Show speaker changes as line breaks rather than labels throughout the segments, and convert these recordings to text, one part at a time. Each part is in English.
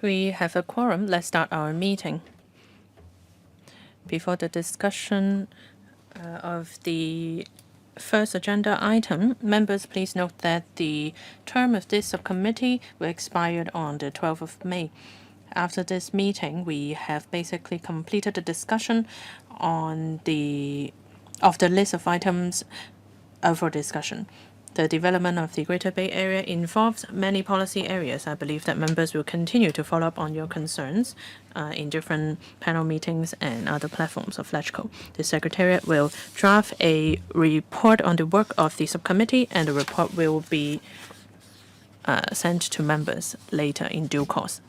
We have a quorum. Let's start our meeting. Before the discussion of the first agenda item, members, please note that the term of this subcommittee will expire on the 12th of May. After this meeting, we have basically completed the discussion on the list of items for discussion. The development of the Greater Bay Area involves many policy areas. I believe that members will continue to follow up on your concerns in different panel meetings and other platforms of LegCo. The Secretariat will draft a report on the work of the subcommittee, and the report will be sent to members later in due course.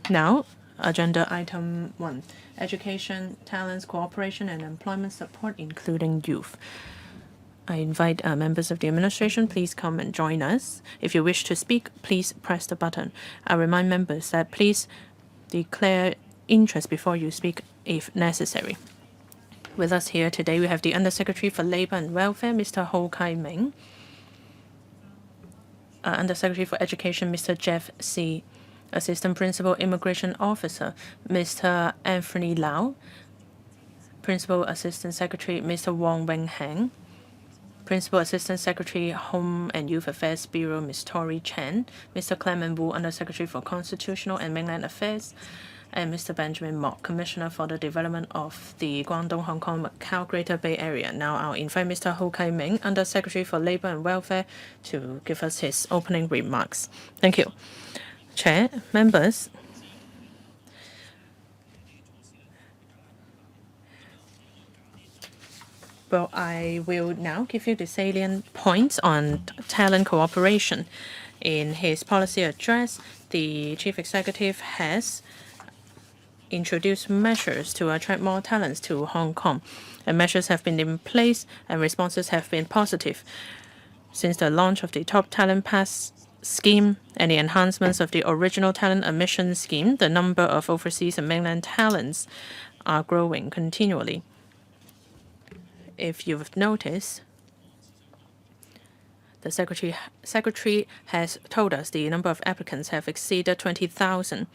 Now, agenda item 1, education, talents, cooperation, and employment support, including youth. I invite members of the administration, please come and join us. If you wish to speak, please press the button. I remind members that please declare interest before you speak if necessary. With us here today, we have the Undersecretary for Labour and Welfare, Mr. Ho Kai-ming. Undersecretary for Education, Mr. Jeff C. Assistant Principal Immigration Officer, Mr. Anthony Lau. Principal Assistant Secretary, Mr. Wong Weng-heng. Principal Assistant Secretary, Home and Youth Affairs Bureau, Ms. Tori Chen, Mr. Clement Wu, Undersecretary for Constitutional and Mainland Affairs, and Mr. Benjamin Mok, Commissioner for the Development of the Guangdong-Hong Kong-Macao Greater Bay Area. Now I'll invite Mr. Ho Kai-ming, Undersecretary for Labour and Welfare, to give us his opening remarks. Thank you. Chair, members, well, I will now give you the salient points on talent cooperation. In his policy address, the Chief Executive has introduced measures to attract more talents to Hong Kong, and measures have been in place and responses have been positive. Since the launch of the Top Talent Pass scheme and the enhancements of the original talent admission scheme, the number of overseas and mainland talents are growing continually. If you've noticed, the Secretary has told us the number of applicants have exceeded 20,000.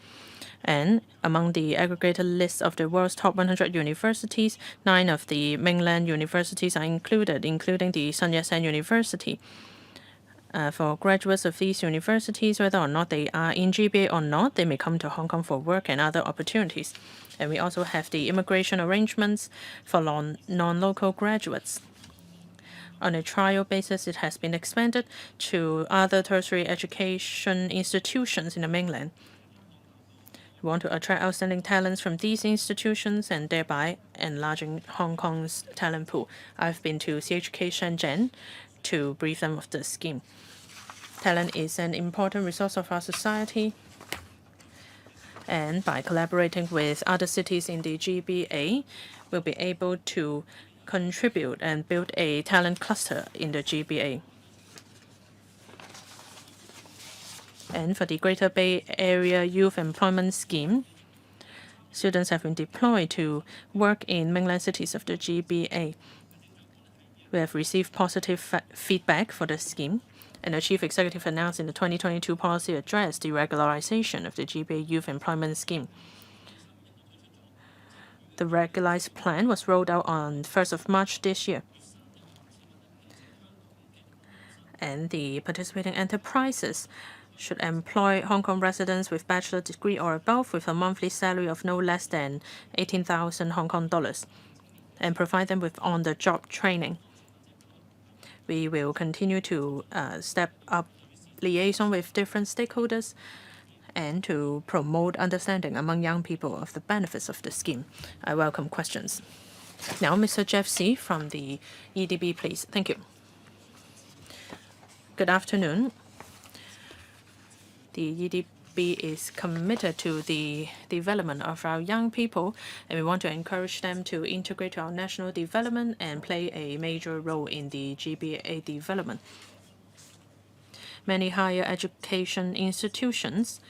And among the aggregated list of the world's top 100 universities, 9 of the mainland universities are included, including the Sun Yat-sen University. For graduates of these universities, whether or not they are in GBA or not, they may come to Hong Kong for work and other opportunities. And we also have the immigration arrangements for non-local graduates. On a trial basis, it has been expanded to other tertiary education institutions in the mainland. We want to attract outstanding talents from these institutions and thereby enlarging Hong Kong's talent pool. I've been to CHK Shenzhen to brief them of the scheme. Talent is an important resource of our society, and by collaborating with other cities in the GBA, we'll be able to contribute and build a talent cluster in the GBA. And for the Greater Bay Area Youth Employment Scheme, students have been deployed to work in mainland cities of the GBA. We have received positive feedback for the scheme, and the Chief Executive announced in the 2022 policy address the regularization of the GBA Youth Employment Scheme. The regularized plan was rolled out on 1st of March this year. And the participating enterprises should employ Hong Kong residents with bachelor's degree or above with a monthly salary of no less than 18,000 Hong Kong dollars and provide them with on-the-job training. We will continue to step up liaison with different stakeholders and to promote understanding among young people of the benefits of the scheme. I welcome questions. Now, Mr. Jeff C. from the EDB, please. Thank you. Good afternoon. The EDB is committed to the development of our young people, and we want to encourage them to integrate our national development and play a major role in the GBA development. Many higher education institutions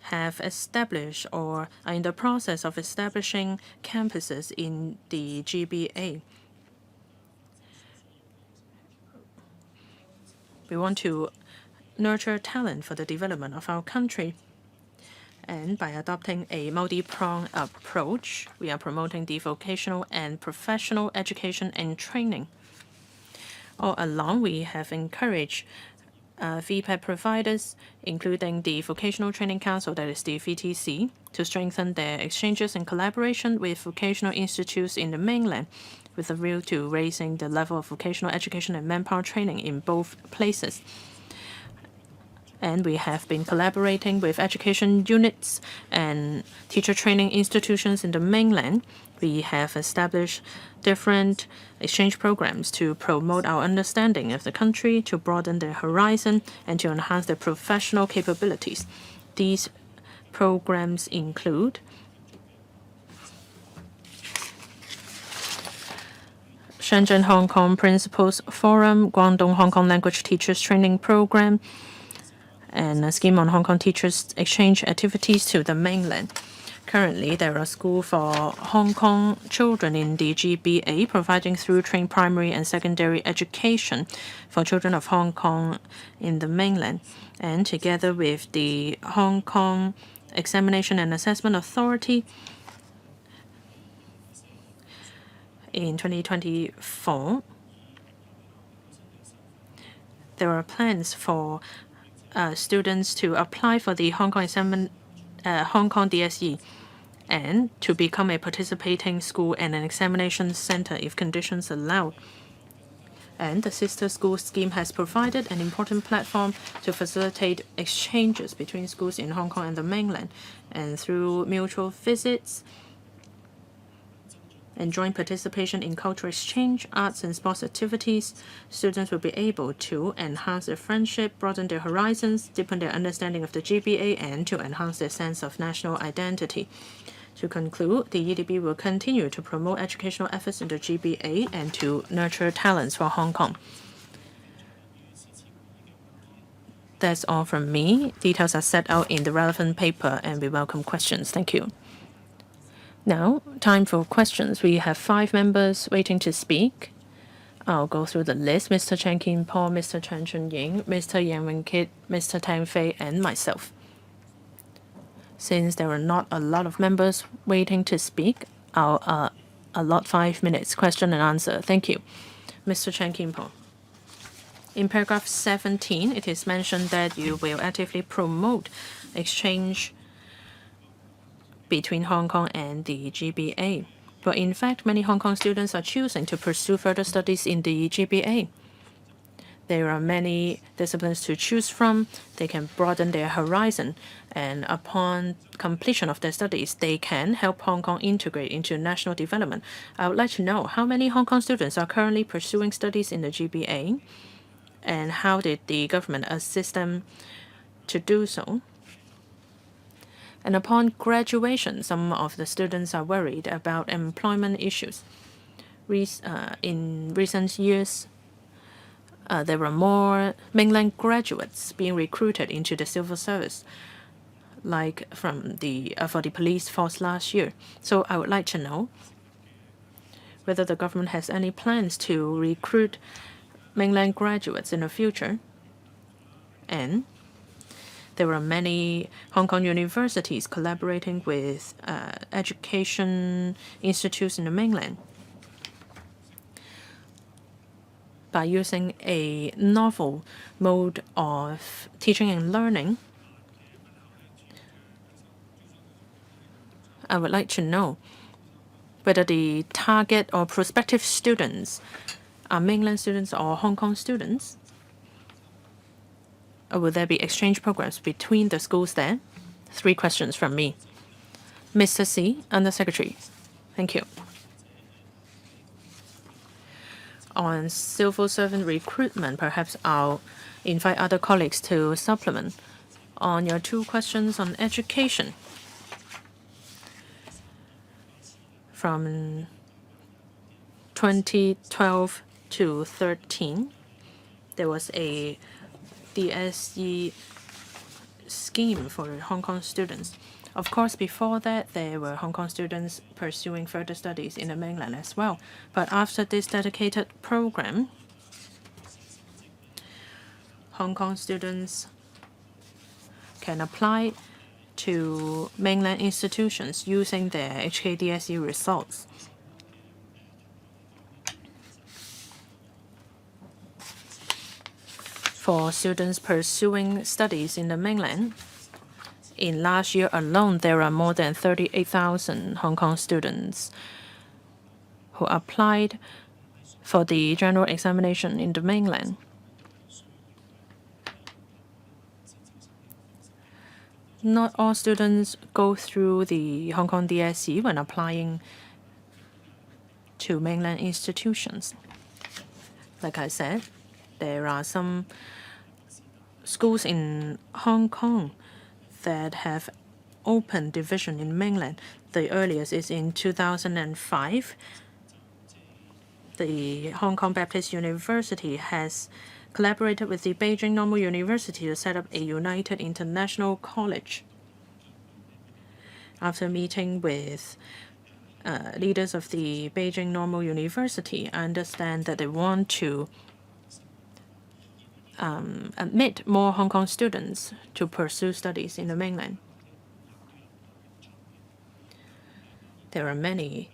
have established or are in the process of establishing campuses in the GBA. We want to nurture talent for the development of our country. And by adopting a multi-pronged approach, we are promoting the vocational and professional education and training. All along, we have encouraged VPAD providers, including the Vocational Training Council, that is the VTC, to strengthen their exchanges and collaboration with vocational institutes in the mainland, with a view to raising the level of vocational education and manpower training in both places. And we have been collaborating with education units and teacher training institutions in the mainland. We have established different exchange programs to promote our understanding of the country, to broaden their horizon, and to enhance their professional capabilities. These programs include Shenzhen Hong Kong Principals Forum, Guangdong-Hong Kong Language Teachers Training Program, and a scheme on Hong Kong teachers exchange activities to the mainland. Currently, there are schools for Hong Kong children in the GBA, providing through-trained primary and secondary education for children of Hong Kong in the mainland. And together with the Hong Kong Examination and Assessment Authority, in 2024, there are plans for students to apply for the Hong Kong DSE and to become a participating school and an examination center if conditions allow. And the sister school scheme has provided an important platform to facilitate exchanges between schools in Hong Kong and the mainland. And through mutual visits and joint participation in cultural exchange, arts and sports activities, students will be able to enhance their friendship, broaden their horizons, deepen their understanding of the GBA, and to enhance their sense of national identity. To conclude, the EDB will continue to promote educational efforts in the GBA and to nurture talents for Hong Kong. That's all from me. Details are set out in the relevant paper, and we welcome questions. Thank you. Now, time for questions. We have 5 members waiting to speak. I'll go through the list. Mr. Chan Kin-po, Mr. Chan Chun-ying, Mr. Yang Wen-kit, Mr. Tang Fei, and myself. Since there are not a lot of members waiting to speak, I'll allot 5 minutes question and answer. Thank you. Mr. Chan Kin-po. In paragraph 17, it is mentioned that you will actively promote exchange between Hong Kong and the GBA. But in fact, many Hong Kong students are choosing to pursue further studies in the GBA. There are many disciplines to choose from. They can broaden their horizon, and upon completion of their studies, they can help Hong Kong integrate into national development. I would like to know how many Hong Kong students are currently pursuing studies in the GBA, and how did the government assist them to do so? And upon graduation, some of the students are worried about employment issues. In recent years, there were more mainland graduates being recruited into the civil service, like from for the police force last year. So I would like to know whether the government has any plans to recruit mainland graduates in the future. And there were many Hong Kong universities collaborating with education institutes in the mainland. By using a novel mode of teaching and learning, I would like to know whether the target or prospective students are mainland students or Hong Kong students. Or will there be exchange programs between the schools there? 3 questions from me. Mr. C, Undersecretary. Thank you. On civil servant recruitment, perhaps I'll invite other colleagues to supplement. On your 2 questions on education, from 2012 to 13, there was a DSE scheme for Hong Kong students. Of course, before that, there were Hong Kong students pursuing further studies in the mainland as well. But after this dedicated program, Hong Kong students can apply to mainland institutions using their HKDSE results. For students pursuing studies in the mainland, in last year alone, there are more than 38,000 Hong Kong students who applied for the general examination in the mainland. Not all students go through the Hong Kong DSE when applying to mainland institutions. Like I said, there are some schools in Hong Kong that have open division in mainland. The earliest is in 2005. The Hong Kong Baptist University has collaborated with the Beijing Normal University to set up a united international college. After meeting with leaders of the Beijing Normal University, I understand that they want to admit more Hong Kong students to pursue studies in the mainland. There are many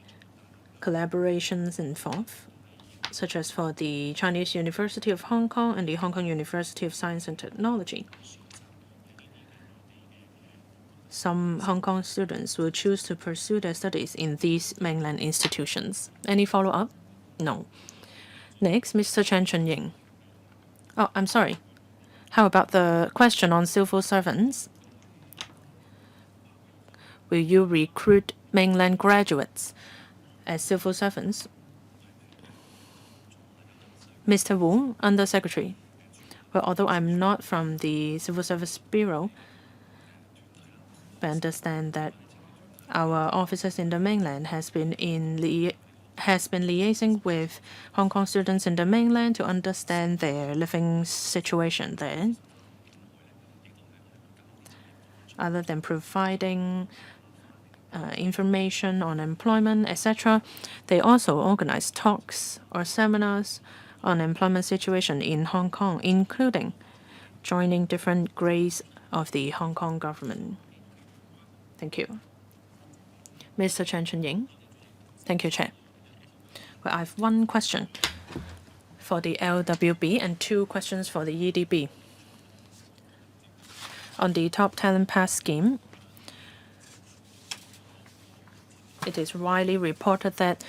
collaborations involved, such as for the Chinese University of Hong Kong and the Hong Kong University of Science and Technology. Some Hong Kong students will choose to pursue their studies in these mainland institutions. Any follow-up? No. Next, Mr. Chen Chunying. Oh, I'm sorry. How about the question on civil servants? Will you recruit mainland graduates as civil servants? Mr. Wu, Under Secretary. Well, although I'm not from the Civil Service Bureau, but I understand that our officers in the mainland has been liaising with Hong Kong students in the mainland to understand their living situation there. Other than providing information on employment, etc., they also organize talks or seminars on employment situation in Hong Kong, including joining different grades of the Hong Kong government. Thank you. Mr. Chen Chunying. Thank you, Chair. Well, I have one question for the LWB and two questions for the EDB. On the Top Talent Pass scheme, it is widely reported that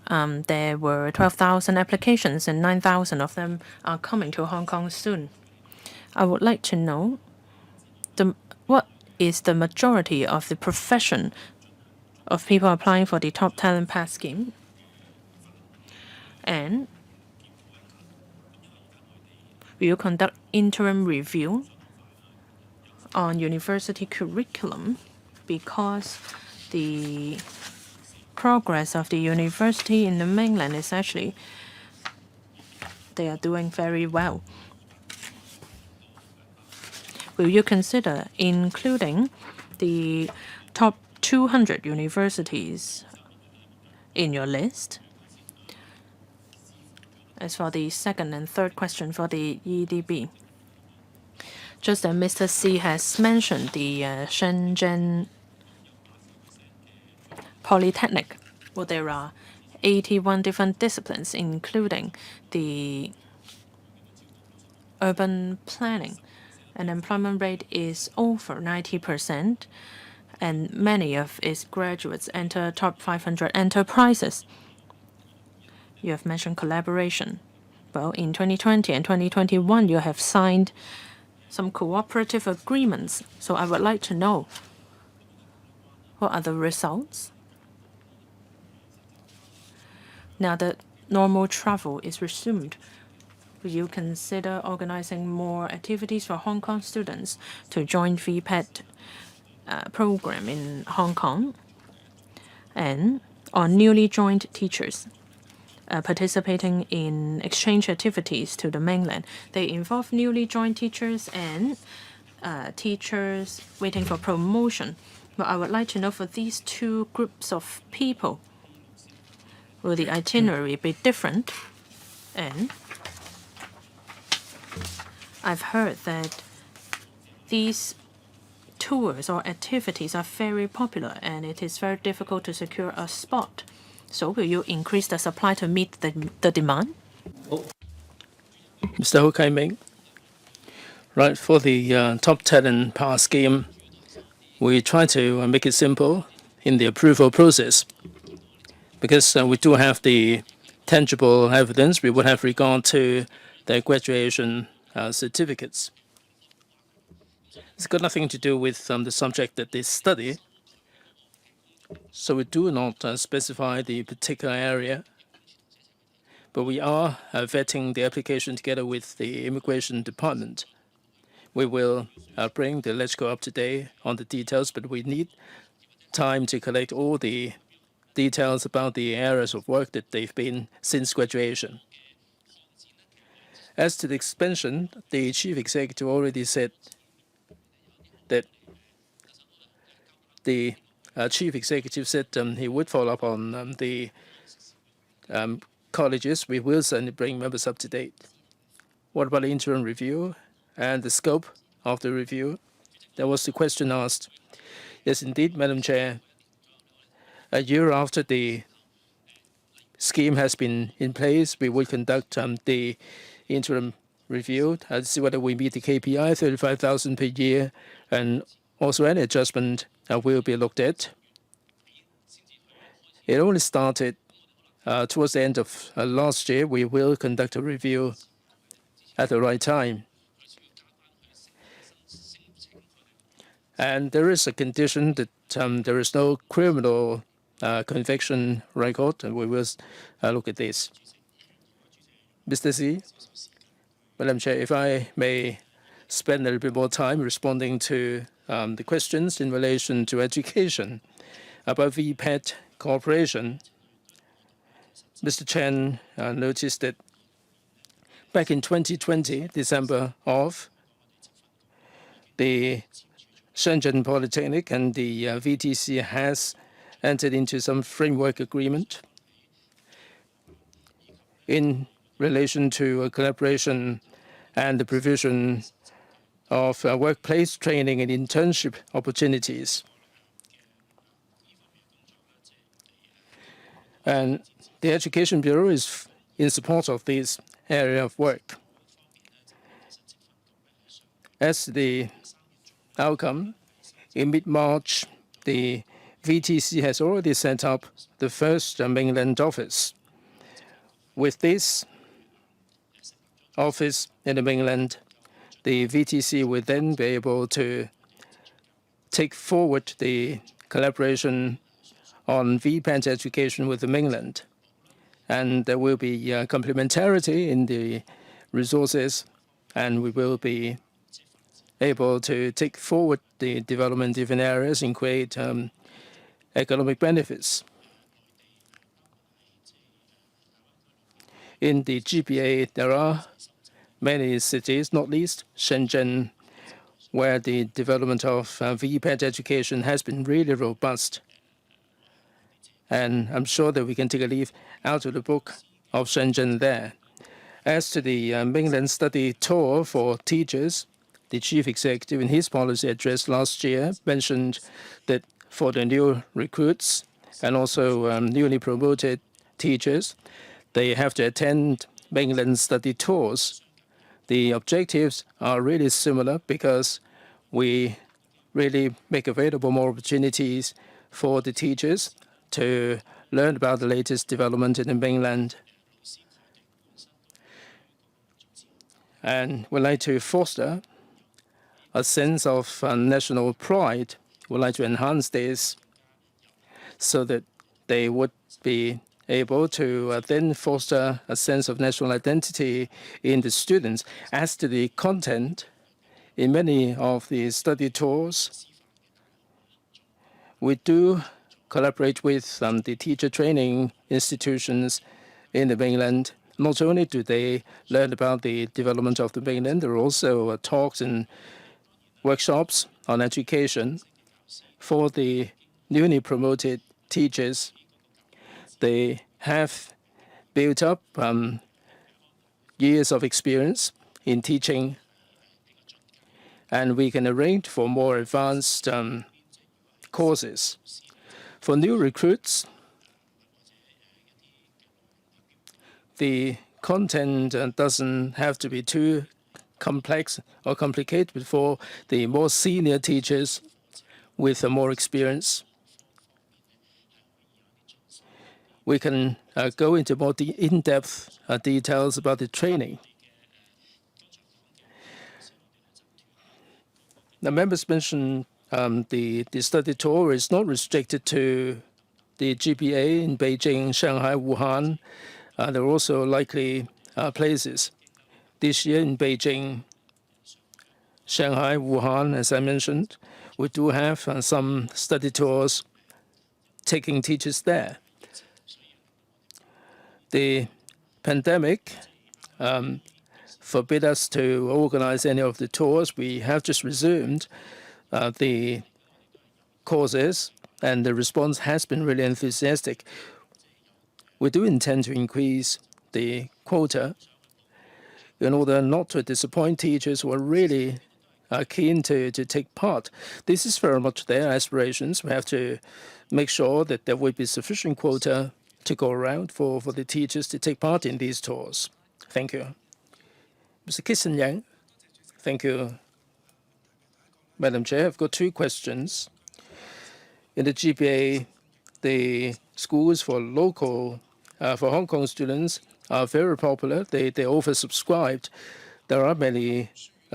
there were 12,000 applications and 9,000 of them are coming to Hong Kong soon. I would like to know what is the majority of the profession of people applying for the Top Talent Pass scheme? And will you conduct interim review on university curriculum, because the progress of the university in the mainland is actually, they are doing very well. Will you consider including the top 200 universities in your list? As for the second and third question for the EDB, just as Mr. C has mentioned, the Shenzhen Polytechnic, well, there are 81 different disciplines, including the urban planning. And employment rate is over 90%, and many of its graduates enter top 500 enterprises. You have mentioned collaboration. Well, in 2020 and 2021, you have signed some cooperative agreements. So I would like to know, what are the results? Now that normal travel is resumed, will you consider organizing more activities for Hong Kong students to join VPET program in Hong Kong? And on newly joined teachers participating in exchange activities to the mainland, they involve newly joined teachers and teachers waiting for promotion. But I would like to know, for these two groups of people, will the itinerary be different? And I've heard that these tours or activities are very popular, and it is very difficult to secure a spot. So will you increase the supply to meet the demand?
Mr. Ho Kai-ming, right, for the top talent pass scheme, we try to make it simple in the approval process because we do have the tangible evidence we would have regard to their graduation certificates. It's got nothing to do with the subject that they study, so we do not specify the particular area, but we are vetting the application together with the Immigration Department. We will bring the LegCo up to date on the details, but we need time to collect all the details about the areas of work that they've been since graduation. As to the expansion, the chief executive already said that the chief executive said he would follow up on the colleges. We will certainly bring members up to date. What about the interim review and the scope of the review? There was the question asked. Yes, indeed, Madam Chair. A year after the scheme has been in place, we will conduct the interim review to see whether we meet the KPI, 35,000 per year, and also any adjustment will be looked at. It only started towards the end of last year. We will conduct a review at the right time. And there is a condition that there is no criminal conviction record, and we will look at this. Mr. Xi, Madam Chair, if I may spend a little bit more time responding to the questions in relation to education about VPAT cooperation. Mr. Chen noticed that back in 2020, December of, the Shenzhen Polytechnic and the VTC has entered into some framework agreement in relation to collaboration and the provision of workplace training and internship opportunities. And the Education Bureau is in support of this area of work. As the outcome, in mid-March, the VTC has already set up the first mainland office. With this office in the mainland, the VTC will then be able to take forward the collaboration on VPAT education with the mainland. And there will be complementarity in the resources, and we will be able to take forward the development of different areas and create economic benefits. In the GBA, there are many cities, not least Shenzhen, where the development of VPAT education has been really robust. And I'm sure that we can take a leaf out of the book of Shenzhen there. As to the mainland study tour for teachers, the chief executive in his policy address last year mentioned that for the new recruits and also newly promoted teachers, they have to attend mainland study tours. The objectives are really similar because we really make available more opportunities for the teachers to learn about the latest development in the mainland. And we'd like to foster a sense of national pride. We'd like to enhance this so that they would be able to then foster a sense of national identity in the students. As to the content, in many of the study tours, we do collaborate with the teacher training institutions in the mainland. Not only do they learn about the development of the mainland, there are also talks and workshops on education for the newly promoted teachers. They have built up years of experience in teaching, and we can arrange for more advanced courses. For new recruits, the content doesn't have to be too complex or complicated for the more senior teachers with more experience. We can go into more in-depth details about the training. The members mentioned the study tour is not restricted to the GPA in Beijing, Shanghai, Wuhan. There are also likely places. This year in Beijing, Shanghai, Wuhan, as I mentioned, we do have some study tours taking teachers there. The pandemic forbid us to organize any of the tours. We have just resumed the courses, and the response has been really enthusiastic. We do intend to increase the quota in order not to disappoint teachers who are really keen to take part. This is very much their aspirations. We have to make sure that there will be sufficient quota to go around for the teachers to take part in these tours. Thank you. Mr. Kissen-Yang. Thank you, Madam Chair. I've got two questions. In the GPA, the schools for for Hong Kong students are very popular. They're oversubscribed. There are many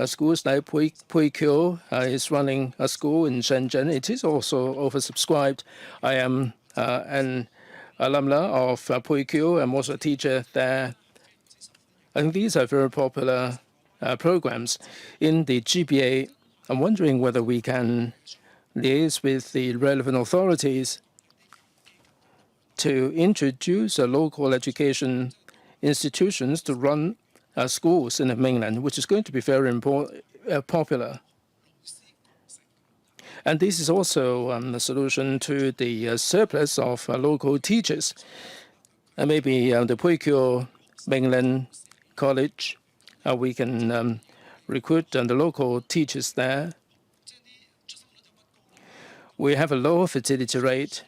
schools like Pui Kyo is running a school in Shenzhen. It is also oversubscribed. I am an alumna of Pui Kyo. I'm also a teacher there. I think these are very popular programs. In the GPA, I'm wondering whether we can liaise with the relevant authorities to introduce local education institutions to run schools in the mainland, which is going to be very popular. And this is also a solution to the surplus of local teachers. And maybe the Pui Kyo Mainland College, we can recruit the local teachers there. We have a low fertility rate,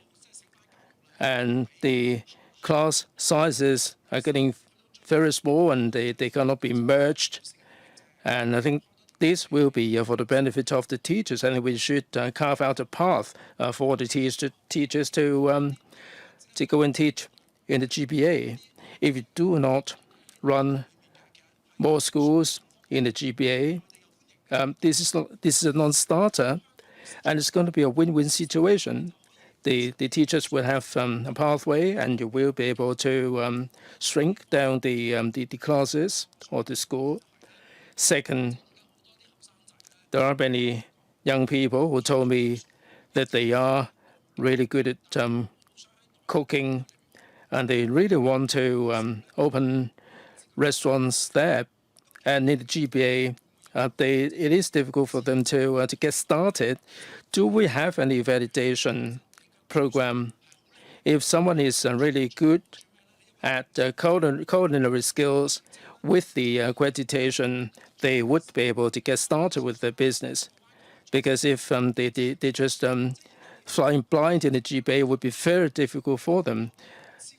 and the class sizes are getting very small, and they cannot be merged. And I think this will be for the benefit of the teachers, and we should carve out a path for the teachers to go and teach in the GPA. If you do not run more schools in the GPA, this is a non-starter, and it's going to be a win-win situation. The teachers will have a pathway, and you will be able to shrink down the classes or the school. Second, there are many young people who told me that they are really good at cooking, and they really want to open restaurants there. And in the GPA, it is difficult for them to get started. Do we have any validation program? If someone is really good at culinary skills with the accreditation, they would be able to get started with their business. Because if they just flying blind in the GPA, it would be very difficult for them.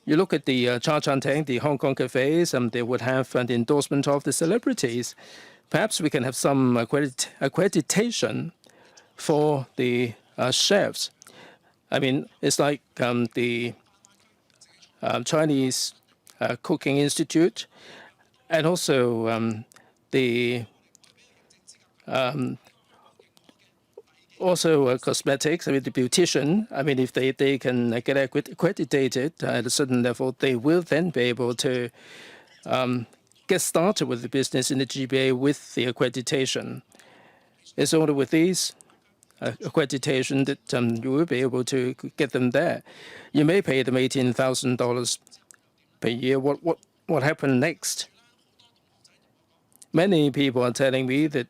You look at the Cha Chan Teng, the Hong Kong cafes, they would have the endorsement of the celebrities. Perhaps we can have some accreditation for the chefs. I mean, it's like the Chinese Cooking Institute, and also the cosmetics. I mean, the beautician. I mean, if they can get accredited at a certain level, they will then be able to get started with the business in the GPA with the accreditation. It's only with these accreditation that you will be able to get them there. You may pay them $18,000 per year. What happened next? Many people are telling me that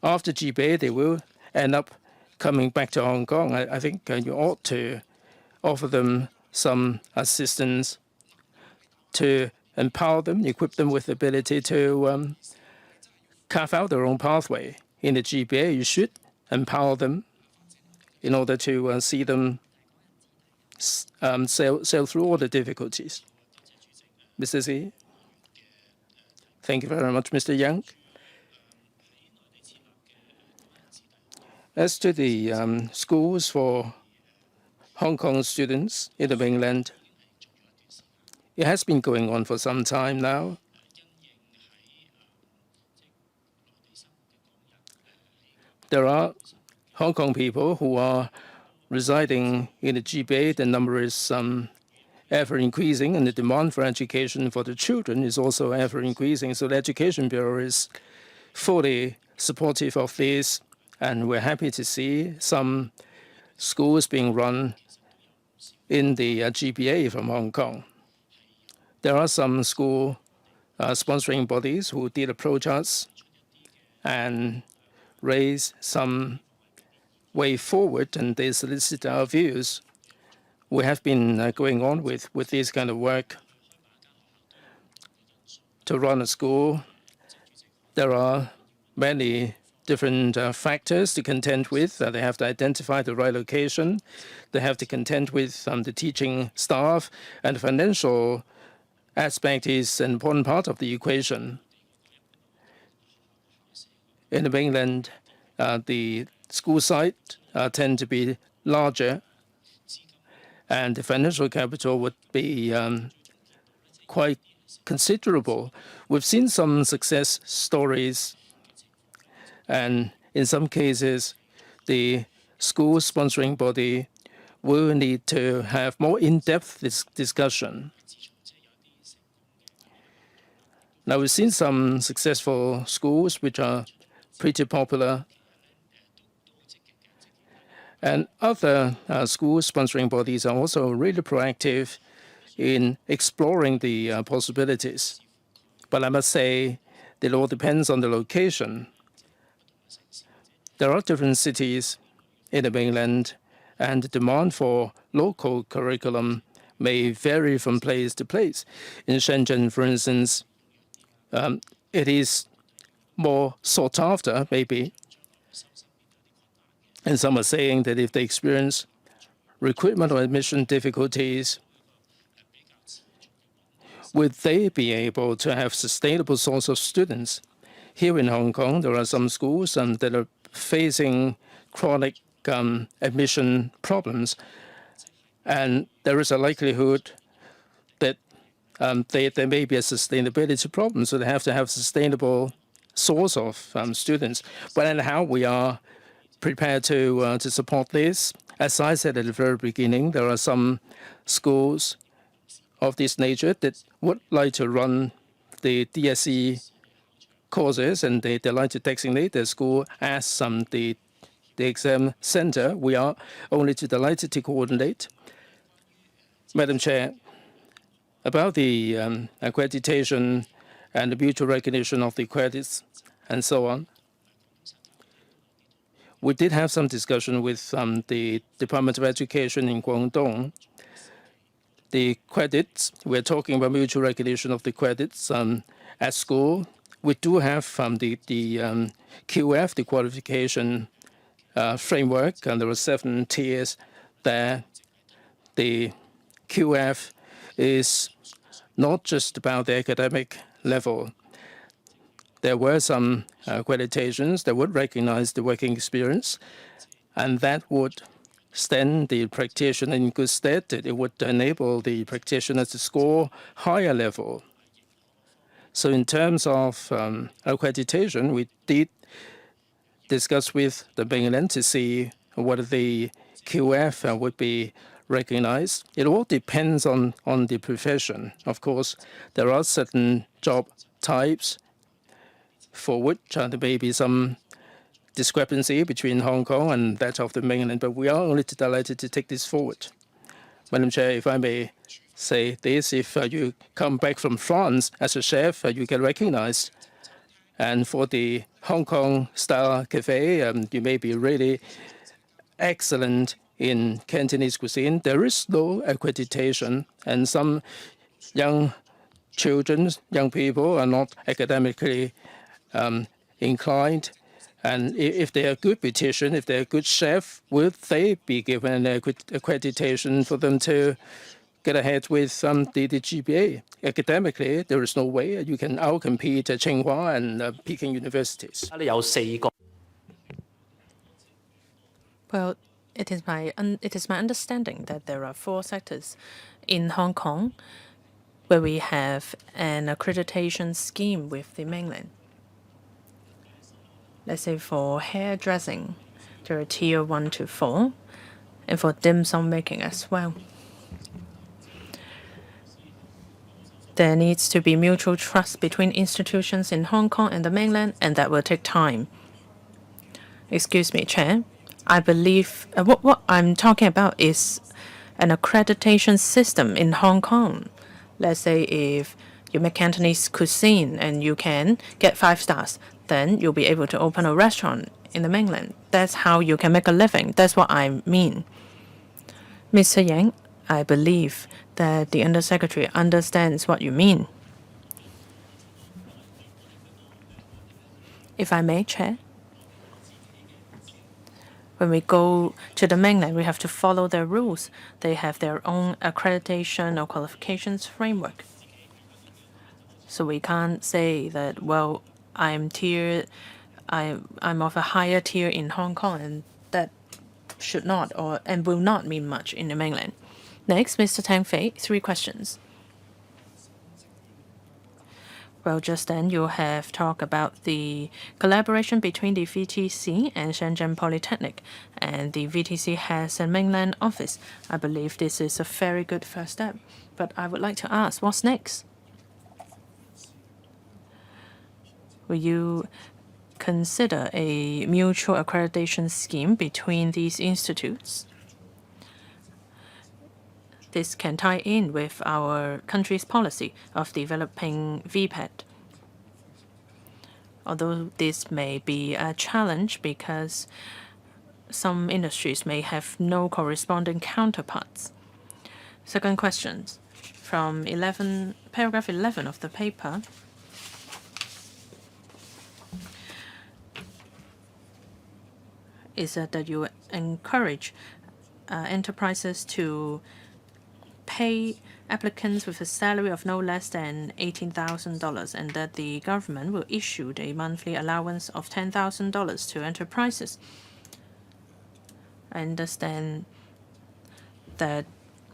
after GPA, they will end up coming back to Hong Kong. I think you ought to offer them some assistance to empower them, equip them with the ability to carve out their own pathway in the GPA. You should empower them in order to see them sail through all the difficulties. Mr. Z. Thank you very much, Mr. Yang. As to the schools for Hong Kong students in the mainland, it has been going on for some time now. There are Hong Kong people who are residing in the GBA. The number is ever increasing, and the demand for education for the children is also ever increasing. So the Education Bureau is fully supportive of this, and we're happy to see some schools being run in the GBA from Hong Kong. There are some school sponsoring bodies who did approach us and raise some way forward, and they solicit our views. We have been going on with this kind of work to run a school. There are many different factors to contend with. They have to identify the right location. They have to contend with the teaching staff, and the financial aspect is an important part of the equation. In the mainland, the school sites tend to be larger, and the financial capital would be quite considerable. We've seen some success stories, and in some cases, the school sponsoring body will need to have more in-depth discussion. Now, we've seen some successful schools which are pretty popular, and other school sponsoring bodies are also really proactive in exploring the possibilities. But I must say that it all depends on the location. There are different cities in the mainland, and the demand for local curriculum may vary from place to place. In Shenzhen, for instance, it is more sought after, maybe. And some are saying that if they experience recruitment or admission difficulties, would they be able to have sustainable source of students? Here in Hong Kong, there are some schools that are facing chronic admission problems, and there is a likelihood that there may be a sustainability problem, so they have to have sustainable source of students. But anyhow, we are prepared to support this. As I said at the very beginning, there are some schools of this nature that would like to run the DSE courses, and they like to designate their school as the exam center. We are only too delighted to coordinate. Madam Chair, about the accreditation and the mutual recognition of the credits and so on, we did have some discussion with the Department of Education in Guangdong. The credits, we're talking about mutual recognition of the credits at school. We do have the QF, the qualification framework, and there are 7 tiers there. The QF is not just about the academic level. There were some accreditations that would recognize the working experience, and that would stand the practitioner in good stead. It would enable the practitioner to score higher level. So in terms of accreditation, we did discuss with the mainland to see whether the QF would be recognized. It all depends on the profession. Of course, there are certain job types for which there may be some discrepancy between Hong Kong and that of the mainland, but we are only delighted to take this forward. Madam Chair, if I may say this, if you come back from France as a chef, you get recognized. And for the Hong Kong style cafe, you may be really excellent in Cantonese cuisine. There is no accreditation, and some young children, young people are not academically inclined, and if they are a good beautician, if they're a good chef, would they be given an accreditation for them to get ahead with the GPA? Academically, there is no way you can outcompete Tsinghua and Peking universities.
有4個
Well, it is my understanding that there are 4 sectors in Hong Kong where we have an accreditation scheme with the mainland. Let's say for hairdressing, there are tier 1 to 4, and for dim sum making as well. There needs to be mutual trust between institutions in Hong Kong and the mainland, and that will take time. Excuse me, Chair. I believe what I'm talking about is an accreditation system in Hong Kong. Let's say if you make Cantonese cuisine and you can get 5 stars, then you'll be able to open a restaurant in the mainland. That's how you can make a living. That's what I mean. Mr. Yang, I believe that the Undersecretary understands what you mean. If I may, Chair. When we go to the mainland, we have to follow their rules. They have their own accreditation or qualifications framework. So we can't say that, well, I'm of a higher tier in Hong Kong, and that should not and will not mean much in the mainland. Next, Mr. Tang Fei, 3 questions. Well, just then you have talked about the collaboration between the VTC and Shenzhen Polytechnic, and the VTC has a mainland office. I believe this is a very good first step, but I would like to ask, what's next? Will you consider a mutual accreditation scheme between these institutes? This can tie in with our country's policy of developing VPET. Although this may be a challenge because some industries may have no corresponding counterparts. Second question, from paragraph 11 of the paper. Is that you encourage enterprises to pay applicants with a salary of no less than $18,000, and that the government will issue a monthly allowance of $10,000 to enterprises. I understand that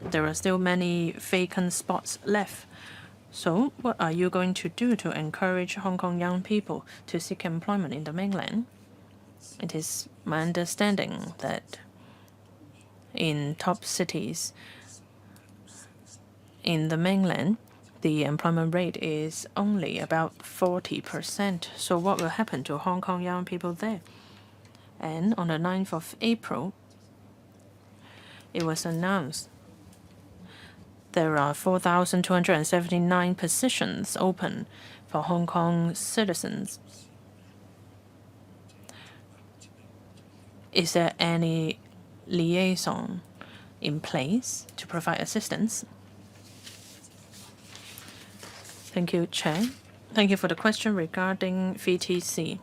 there are still many vacant spots left. So what are you going to do to encourage Hong Kong young people to seek employment in the mainland? It is my understanding that in top cities in the mainland, the employment rate is only about 40%. So what will happen to Hong Kong young people there? And on the 9th of April, it was announced there are 4,279 positions open for Hong Kong citizens. Is there any liaison in place to provide assistance? Thank you, Chair. Thank you for the question regarding VTC.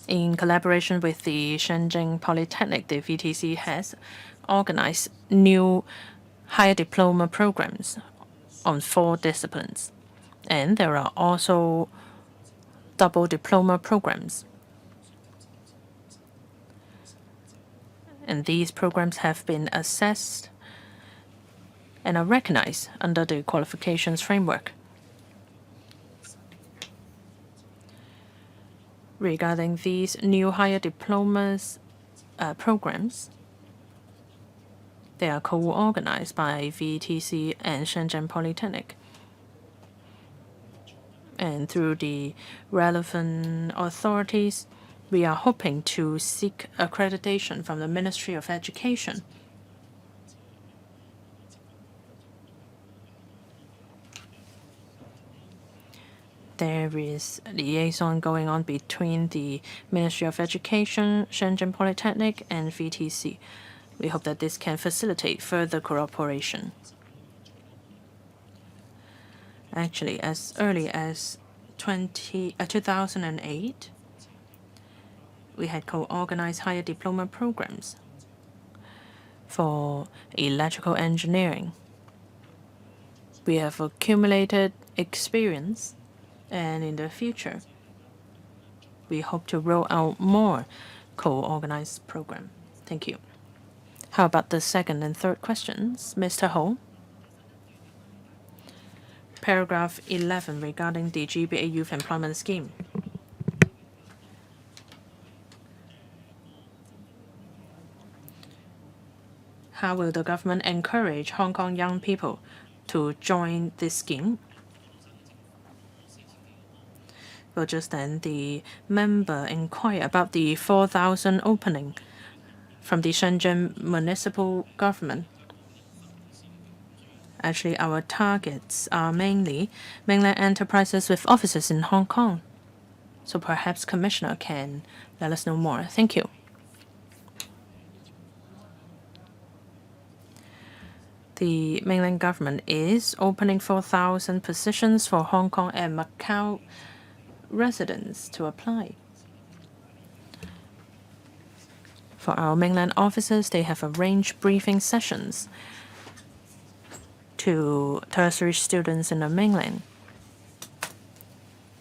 In collaboration with the Shenzhen Polytechnic, the VTC has organized new higher diploma programs on 4 disciplines. And there are also double diploma programs. And these programs have been assessed and are recognized under the qualifications framework. Regarding these new higher diplomas programs, they are co-organized by VTC and Shenzhen Polytechnic. And through the relevant authorities, we are hoping to seek accreditation from the Ministry of Education. There is liaison going on between the Ministry of Education, Shenzhen Polytechnic, and VTC. We hope that this can facilitate further cooperation. Actually, as early as 2008, we had co-organized higher diploma programs for electrical engineering. We have accumulated experience, and in the future, we hope to roll out more co-organized program. Thank you. How about the second and third questions, Mr. Ho? Paragraph 11 regarding the GBA Youth Employment Scheme. How will the government encourage Hong Kong young people to join this scheme? Well, just then the member inquired about the 4,000 opening from the Shenzhen municipal government. Actually, our targets are mainly mainland enterprises with offices in Hong Kong. So perhaps Commissioner can let us know more. Thank you. The mainland government is opening 4,000 positions for Hong Kong and Macau residents to apply. For our mainland officers, they have arranged briefing sessions to tertiary students in the mainland.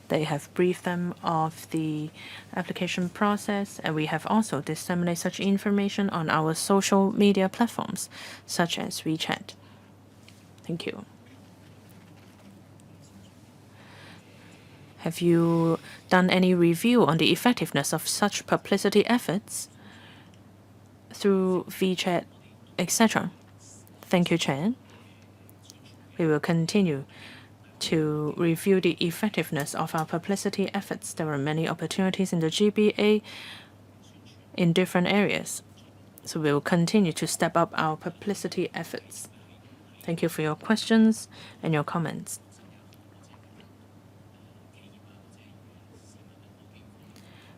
They have briefed them of the application process, and we have also disseminated such information on our social media platforms, such as WeChat. Thank you. Have you done any review on the effectiveness of such publicity efforts through WeChat, etc.? Thank you, Chair. We will continue to review the effectiveness of our publicity efforts. There are many opportunities in the GBA in different areas, so we will continue to step up our publicity efforts. Thank you for your questions and your comments.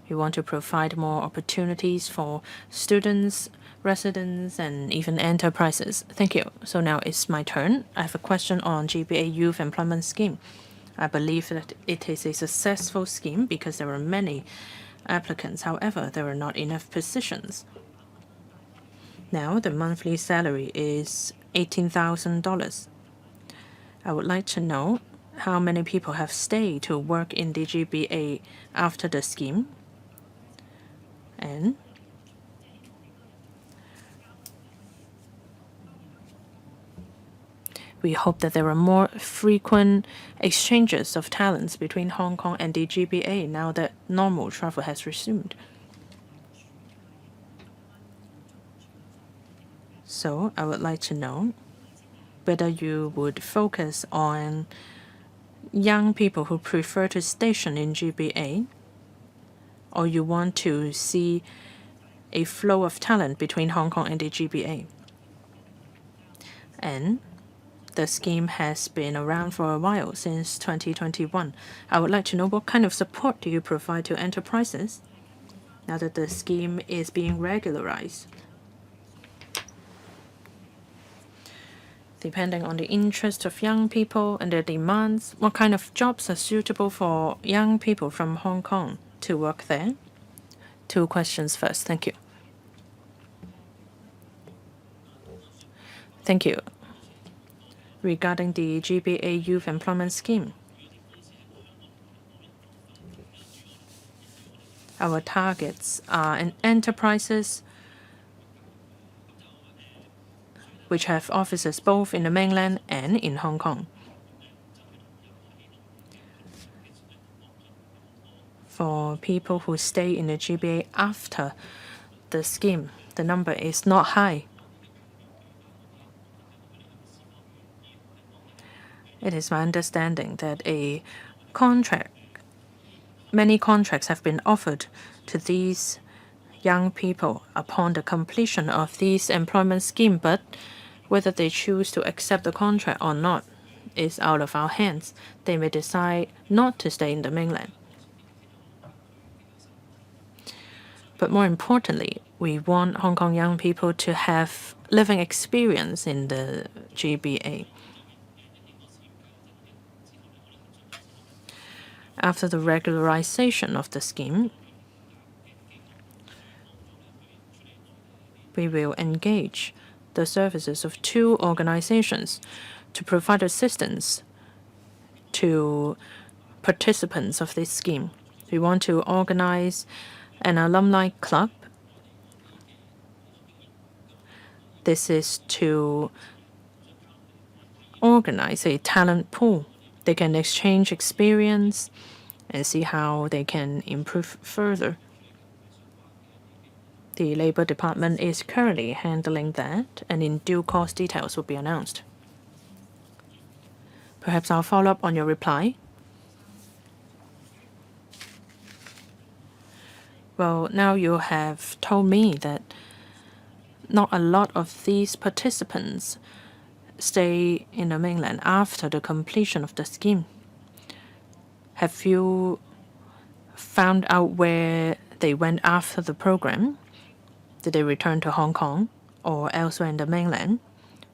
We want to provide more opportunities for students, residents, and even enterprises. Thank you. So now it's my turn. I have a question on GBA Youth Employment Scheme. I believe that it is a successful scheme because there are many applicants. However, there are not enough positions. Now the monthly salary is $18,000. I would like to know how many people have stayed to work in the GBA after the scheme. And we hope that there are more frequent exchanges of talents between Hong Kong and the GBA now that normal travel has resumed. So I would like to know whether you would focus on young people who prefer to station in GBA, or you want to see a flow of talent between Hong Kong and the GBA. And the scheme has been around for a while, since 2021. I would like to know what kind of support do you provide to enterprises now that the scheme is being regularized. Depending on the interest of young people and their demands, what kind of jobs are suitable for young people from Hong Kong to work there? Two questions first. Thank you. Thank you. Regarding the GBA Youth Employment Scheme, our targets are in enterprises which have offices both in the mainland and in Hong Kong. For people who stay in the GBA after the scheme, the number is not high. It is my understanding that many contracts have been offered to these young people upon the completion of this employment scheme, but whether they choose to accept the contract or not is out of our hands. They may decide not to stay in the mainland. But more importantly, we want Hong Kong young people to have living experience in the GBA. After the regularization of the scheme, we will engage the services of 2 organizations to provide assistance to participants of this scheme. We want to organize an alumni club. This is to organize a talent pool. They can exchange experience and see how they can improve further. The Labor Department is currently handling that, and in due course details will be announced. Perhaps I'll follow up on your reply. Well, now you have told me that not a lot of these participants stay in the mainland after the completion of the scheme. Have you found out where they went after the program? Did they return to Hong Kong or elsewhere in the mainland?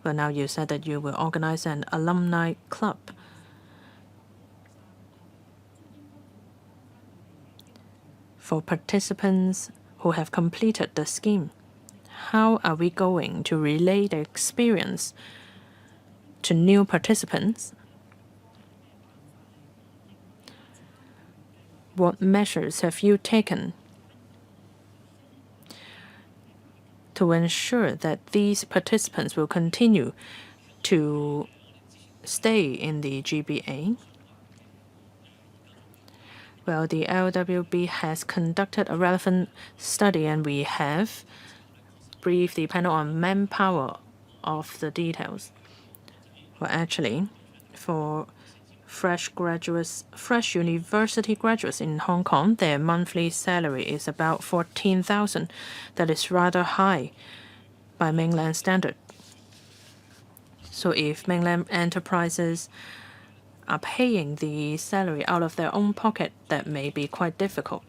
Well, now you said that you will organize an alumni club. For participants who have completed the scheme, how are we going to relay the experience to new participants? What measures have you taken to ensure that these participants will continue to stay in the GBA? Well, the LWB has conducted a relevant study, and we have briefed the panel on manpower of the details. Well, actually, for fresh university graduates in Hong Kong, their monthly salary is about 14,000. That is rather high by mainland standard. So if mainland enterprises are paying the salary out of their own pocket, that may be quite difficult.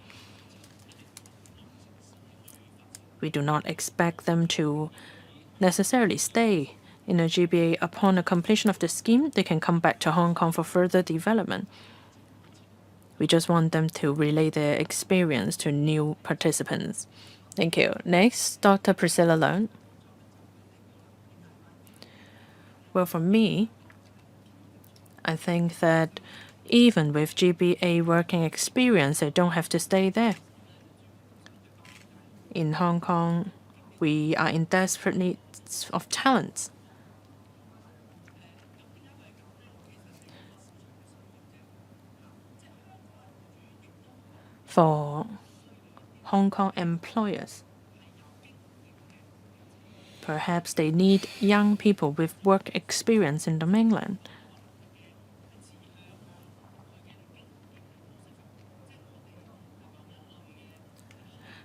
We do not expect them to necessarily stay in a GBA. Upon the completion of the scheme, they can come back to Hong Kong for further development. We just want them to relay their experience to new participants. Thank you. Next, Dr. Priscilla Leung. Well, for me, I think that even with GBA working experience, they don't have to stay there. In Hong Kong, we are in desperate need of talents. For Hong Kong employers, perhaps they need young people with work experience in the mainland.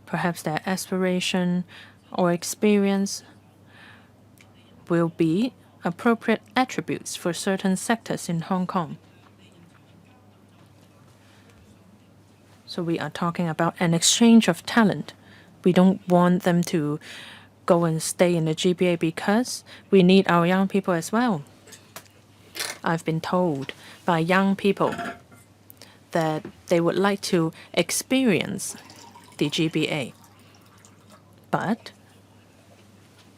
Perhaps their aspiration or experience will be appropriate attributes for certain sectors in Hong Kong. So we are talking about an exchange of talent. We don't want them to go and stay in the GBA because we need our young people as well. I've been told by young people that they would like to experience the GBA. But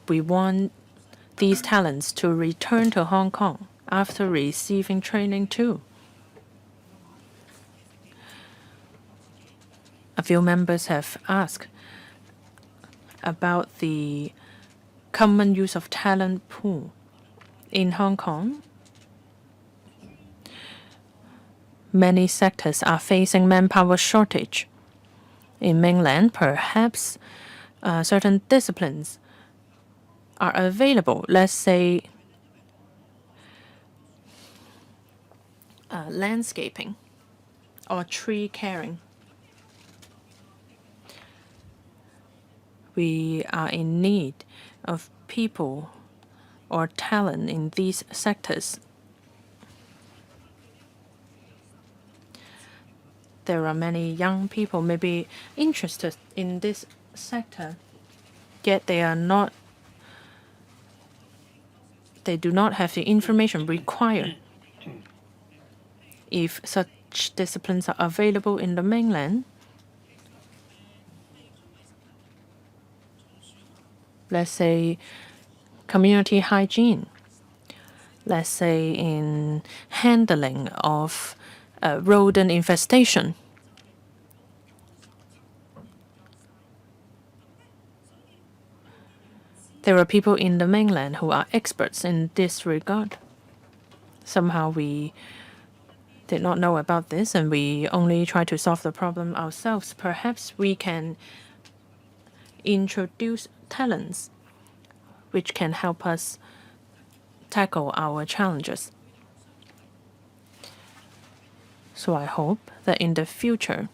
we want these talents to return to Hong Kong after receiving training too. A few members have asked about the common use of talent pool. In Hong Kong, many sectors are facing manpower shortage. In mainland, perhaps certain disciplines are available. Let's say landscaping or tree caring. We are in need of people or talent in these sectors. There are many young people maybe interested in this sector, yet they do not have the information required. If such which disciplines are available in the mainland. Let's say community hygiene. Let's say in handling of rodent infestation. There are people in the mainland who are experts in this regard. Somehow we did not know about this, and we only try to solve the problem ourselves. Perhaps we can introduce talents which can help us tackle our challenges. So I hope that in the future,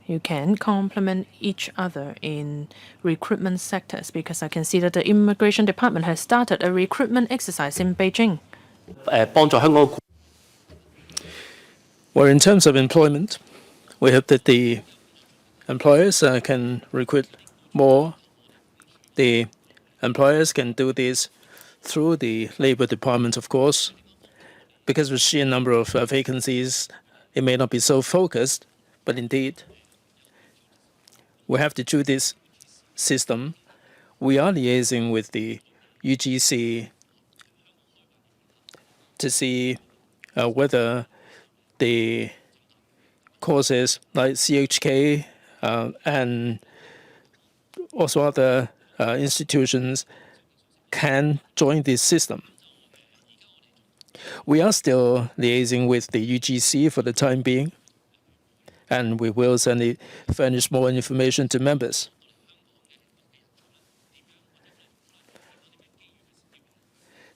you can complement each other in recruitment sectors, because I can see that the Immigration Department has started a recruitment exercise in Beijing.
Well, in terms of employment, we hope that the employers can recruit more. The employers can do this through the Labor Department, of course, because with sheer number of vacancies, it may not be so focused, but indeed, we have to do this system. We are liaising with the UGC to see whether the courses like CHK and also other institutions can join this system. We are still liaising with the UGC for the time being, and we will certainly furnish more information to members.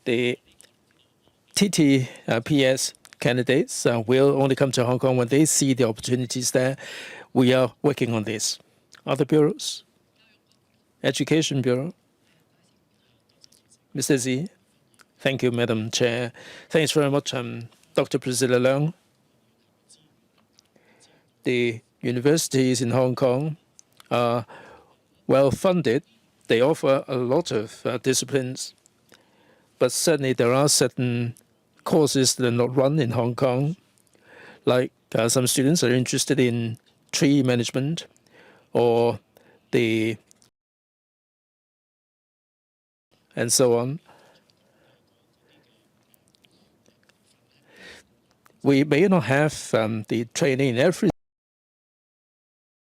The TTPS candidates will only come to Hong Kong when they see the opportunities there. We are working on this. Other bureaus? Education Bureau? Mr. Z? Thank you, Madam Chair. Thanks very much, Dr. Priscilla Leung. The universities in Hong Kong are well funded. They offer a lot of disciplines, but certainly there are certain courses that are not run in Hong Kong. Like some students are interested in tree management or and so on. We may not have the training in every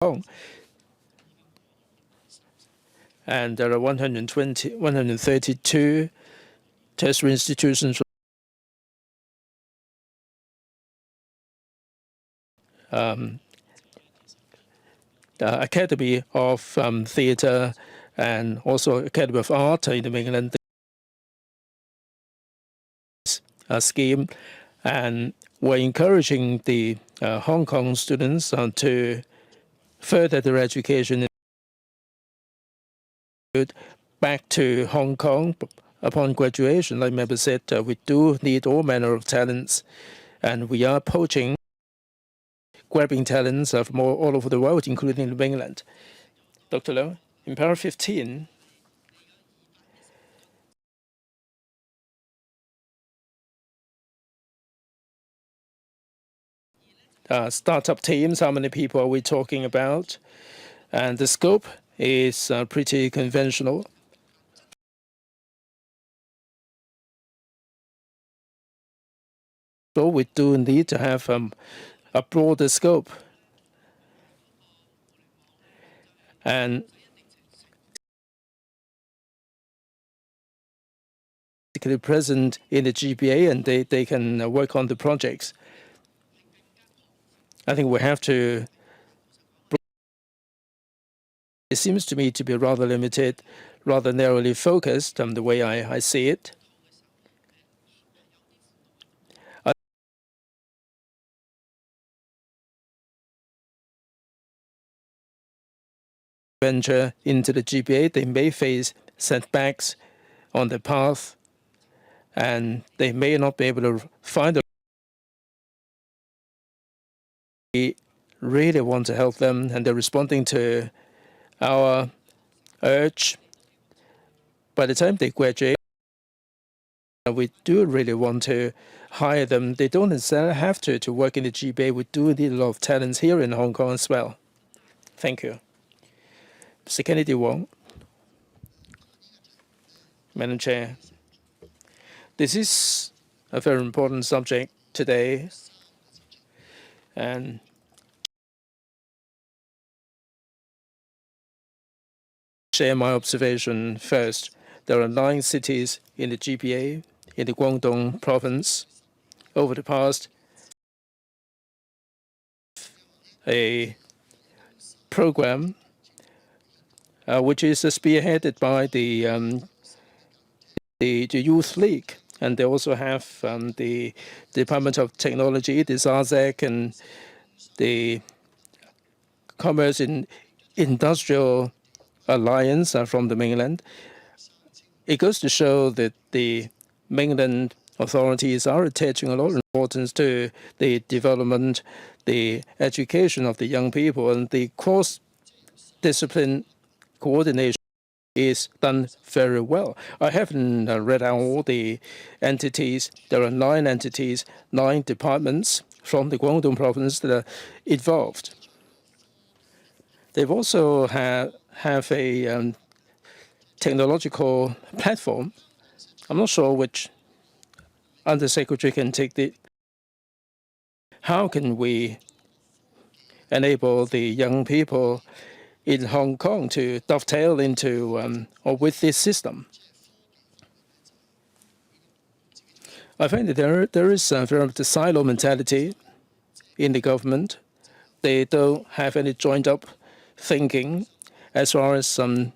Hong Kong, and there are 132 tertiary institutions. Academy of Theatre and also Academy of Art in the mainland scheme, and we're encouraging the Hong Kong students to further their education back to Hong Kong upon graduation. Like Member said, we do need all manner of talents, and we are poaching, grabbing talents from all over the world, including the mainland. Dr. Leung, in paragraph 15, startup teams, how many people are we talking about? And the scope is pretty conventional. So we do need to have a broader scope. And basically present in the GPA, and they can work on the projects. I think we have to. It seems to me to be rather limited, rather narrowly focused, the way I see it. Venture into the GPA, they may face setbacks on the path, and they may not be able to find a. We really want to help them, and they're responding to our urge. By the time they graduate, we do really want to hire them. They don't necessarily have to work in the GBA. We do need a lot of talents here in Hong Kong as well. Thank you. Mr. Kennedy Wong. Madam Chair, this is a very important subject today, and share my observation first. There are 9 cities in the GBA in the Guangdong province. Over the past, a program which is spearheaded by the Youth League, and they also have the Department of Technology, the SASAC, and the Commerce and Industrial Alliance from the mainland. It goes to show that the mainland authorities are attaching a lot of importance to the development, the education of the young people, and the cross-discipline coordination is done very well. I haven't read out all the entities. There are 9 entities, 9 departments from the Guangdong province that are involved. They've also have a technological platform. I'm not sure which Undersecretary can take the. How can we enable the young people in Hong Kong to dovetail into or with this system? I find that there is very much a silo mentality in the government. They don't have any joined up thinking as far as some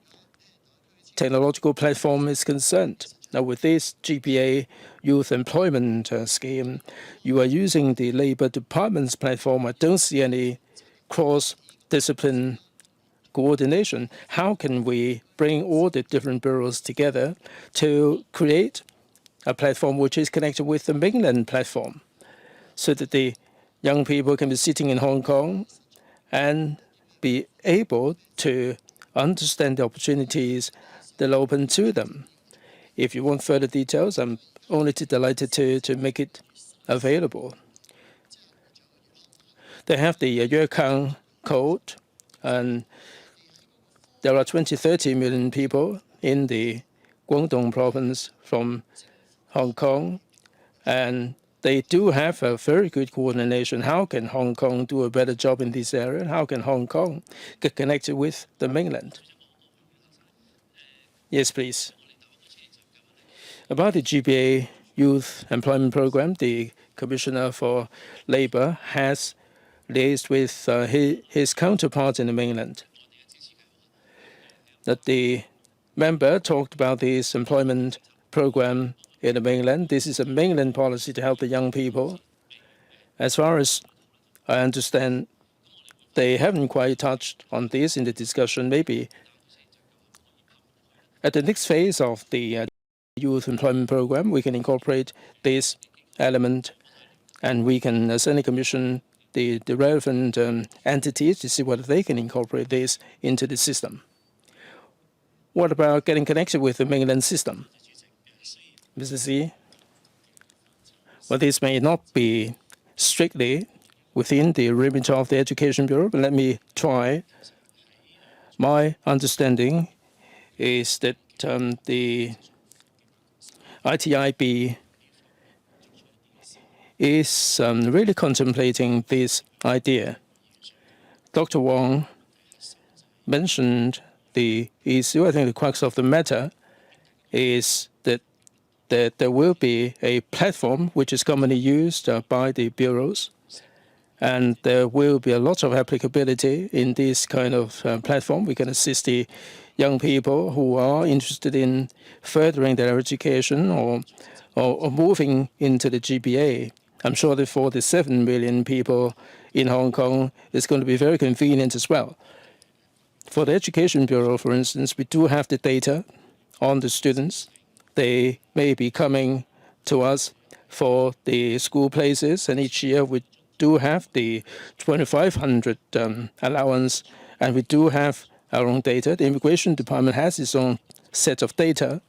technological platform is concerned. Now, with this GPA youth employment scheme, you are using the Labour Department's platform. I don't see any cross-discipline coordination. How can we bring all the different bureaus together to create a platform which is connected with the mainland platform, so that the young people can be sitting in Hong Kong and be able to understand the opportunities that are open to them? If you want further details, I'm only too delighted to make it available. They have the Yue Kang Code, and there are 20-30 million people in the Guangdong province from Hong Kong, and they do have a very good coordination. How can Hong Kong do a better job in this area? And how can Hong Kong get connected with the mainland? Yes, please. About the GBA Youth Employment Program, the Commissioner for Labour has liaised with his counterpart in the mainland. That the member talked about this employment program in the mainland. This is a mainland policy to help the young people. As far as I understand, they haven't quite touched on this in the discussion. Maybe at the next phase of the youth employment program, we can incorporate this element, and we can certainly commission the relevant entities to see whether they can incorporate this into the system. What about getting connected with the mainland system? Mr. Xi? Well, this may not be strictly within the remit of the Education Bureau, but let me try. My understanding is that the ITIB is really contemplating this idea. Dr. Wong mentioned the issue. I think the crux of the matter is that there will be a platform which is commonly used by the bureaus, and there will be a lot of applicability in this kind of platform. We can assist the young people who are interested in furthering their education or moving into the GBA. I'm sure that for the 7 million people in Hong Kong, it's going to be very convenient as well. For the Education Bureau, for instance, we do have the data on the students. They may be coming to us for the school places, and each year we do have the 2,500 allowance, and we do have our own data. The Immigration Department has its own set of data.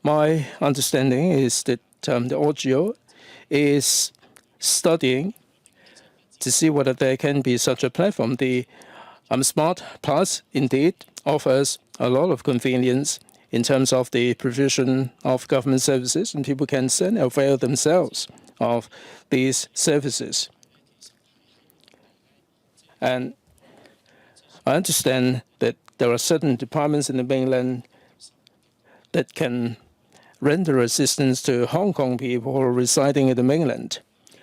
My understanding is that the audio is studying to see whether there can be such a platform. The Smart Plus indeed offers a lot of convenience in terms of the provision of government services, and people can then avail themselves of these services. And I understand that there are certain departments in the mainland that can render assistance to Hong Kong people who are residing in the mainland,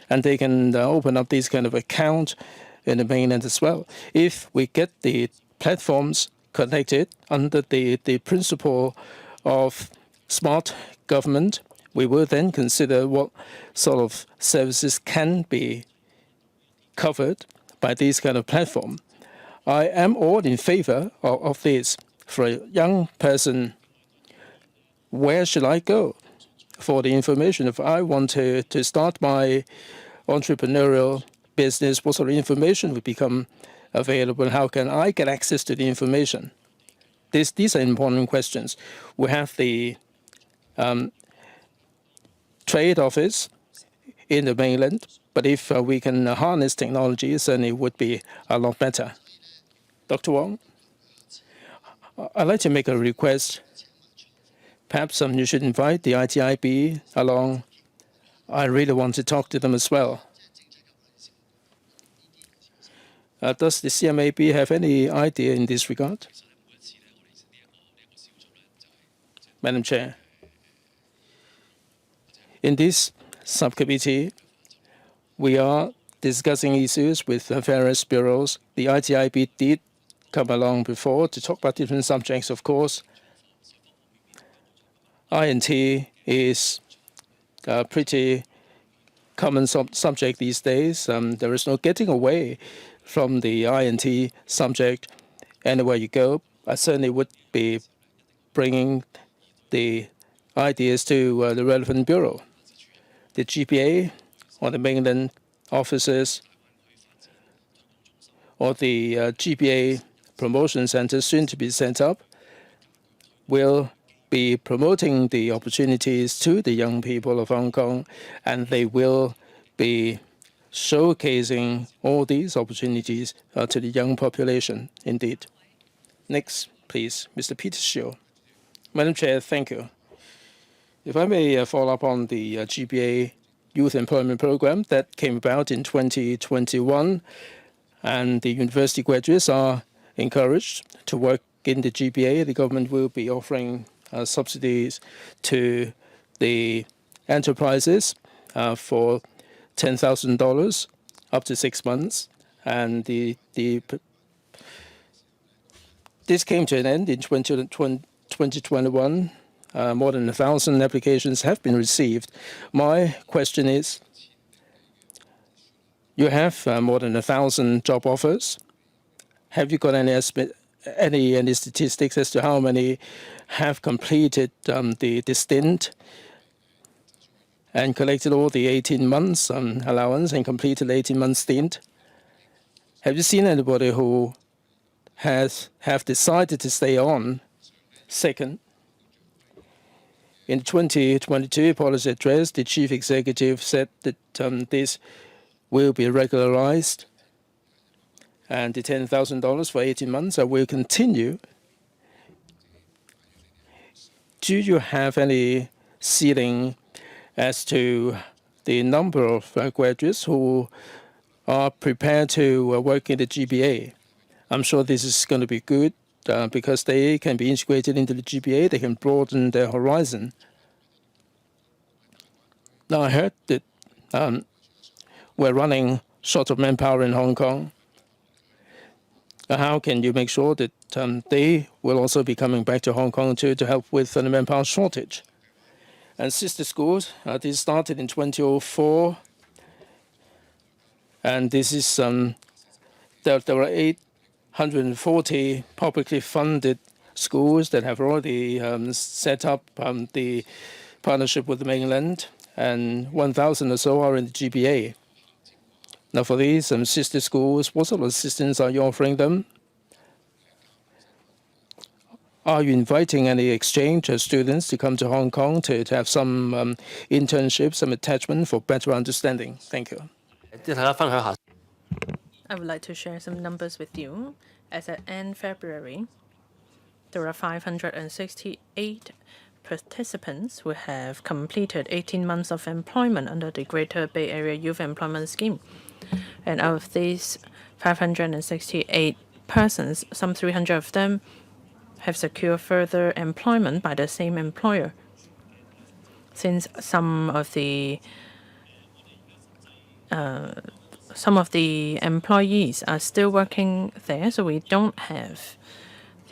and they can open up these kind of account in the mainland as well. If we get the platforms connected under the principle of smart government, we will then consider what sort of services can be covered by these kind of platform. I am all in favor of this. For a young person, where should I go for the information? If I want to start my entrepreneurial business, what sort of information would become available? How can I get access to the information? These are important questions. We have the trade office in the mainland, but if we can harness technology, then it would be a lot better. Dr. Wong, I'd like to make a request. Perhaps you should invite the ITIB along. I really want to talk to them as well. Does the CMAB have any idea in this regard? Madam Chair, in this subcommittee, we are discussing issues with various bureaus. The ITIB did come along before to talk about different subjects, of course. INT is a pretty common subject these days. There is no getting away from the INT subject anywhere you go. I certainly would be bringing the ideas to the relevant bureau. The GPA or the mainland offices or the GPA promotion center soon to be set up will be promoting the opportunities to the young people of Hong Kong, and they will be showcasing all these opportunities to the young population indeed. Next, please, Mr. Peter Shiu. Madam Chair, thank you. If I may follow up on the GPA Youth Employment Program that came about in 2021, and the university graduates are encouraged to work in the GPA. The government will be offering subsidies to the enterprises for $10,000 up to 6 months, and this came to an end in 2021. More than 1,000 applications have been received. My question is, you have more than 1,000 job offers. Have you got any statistics as to how many have completed the stint and collected all the 18 months allowance and completed the 18-month stint? Have you seen anybody who have decided to stay on? Second, in the 2022 policy address, the chief executive said that this will be regularized, and the $10,000 for 18 months will continue. Do you have any ceiling as to the number of graduates who are prepared to work in the GPA? I'm sure this is going to be good because they can be integrated into the GPA. They can broaden their horizon. Now, I heard that we're running short of manpower in Hong Kong. How can you make sure that they will also be coming back to Hong Kong to help with the manpower shortage? And sister schools, this started in 2004, and this is there are 840 publicly funded schools that have already set up the partnership with the mainland, and 1,000 or so are in the GPA. Now, for these sister schools, what sort of assistance are you offering them? are you inviting any exchange students to come to Hong Kong to have some internships, some attachment for better understanding? Thank you.
即係大家分享下。
I would like to share some numbers with you. As at end February, there are 568 participants who have completed 18 months of employment under the Greater Bay Area Youth Employment Scheme. And out of these 568 persons, some 300 of them have secured further employment by the same employer. Since some of the employees are still working there, so we don't have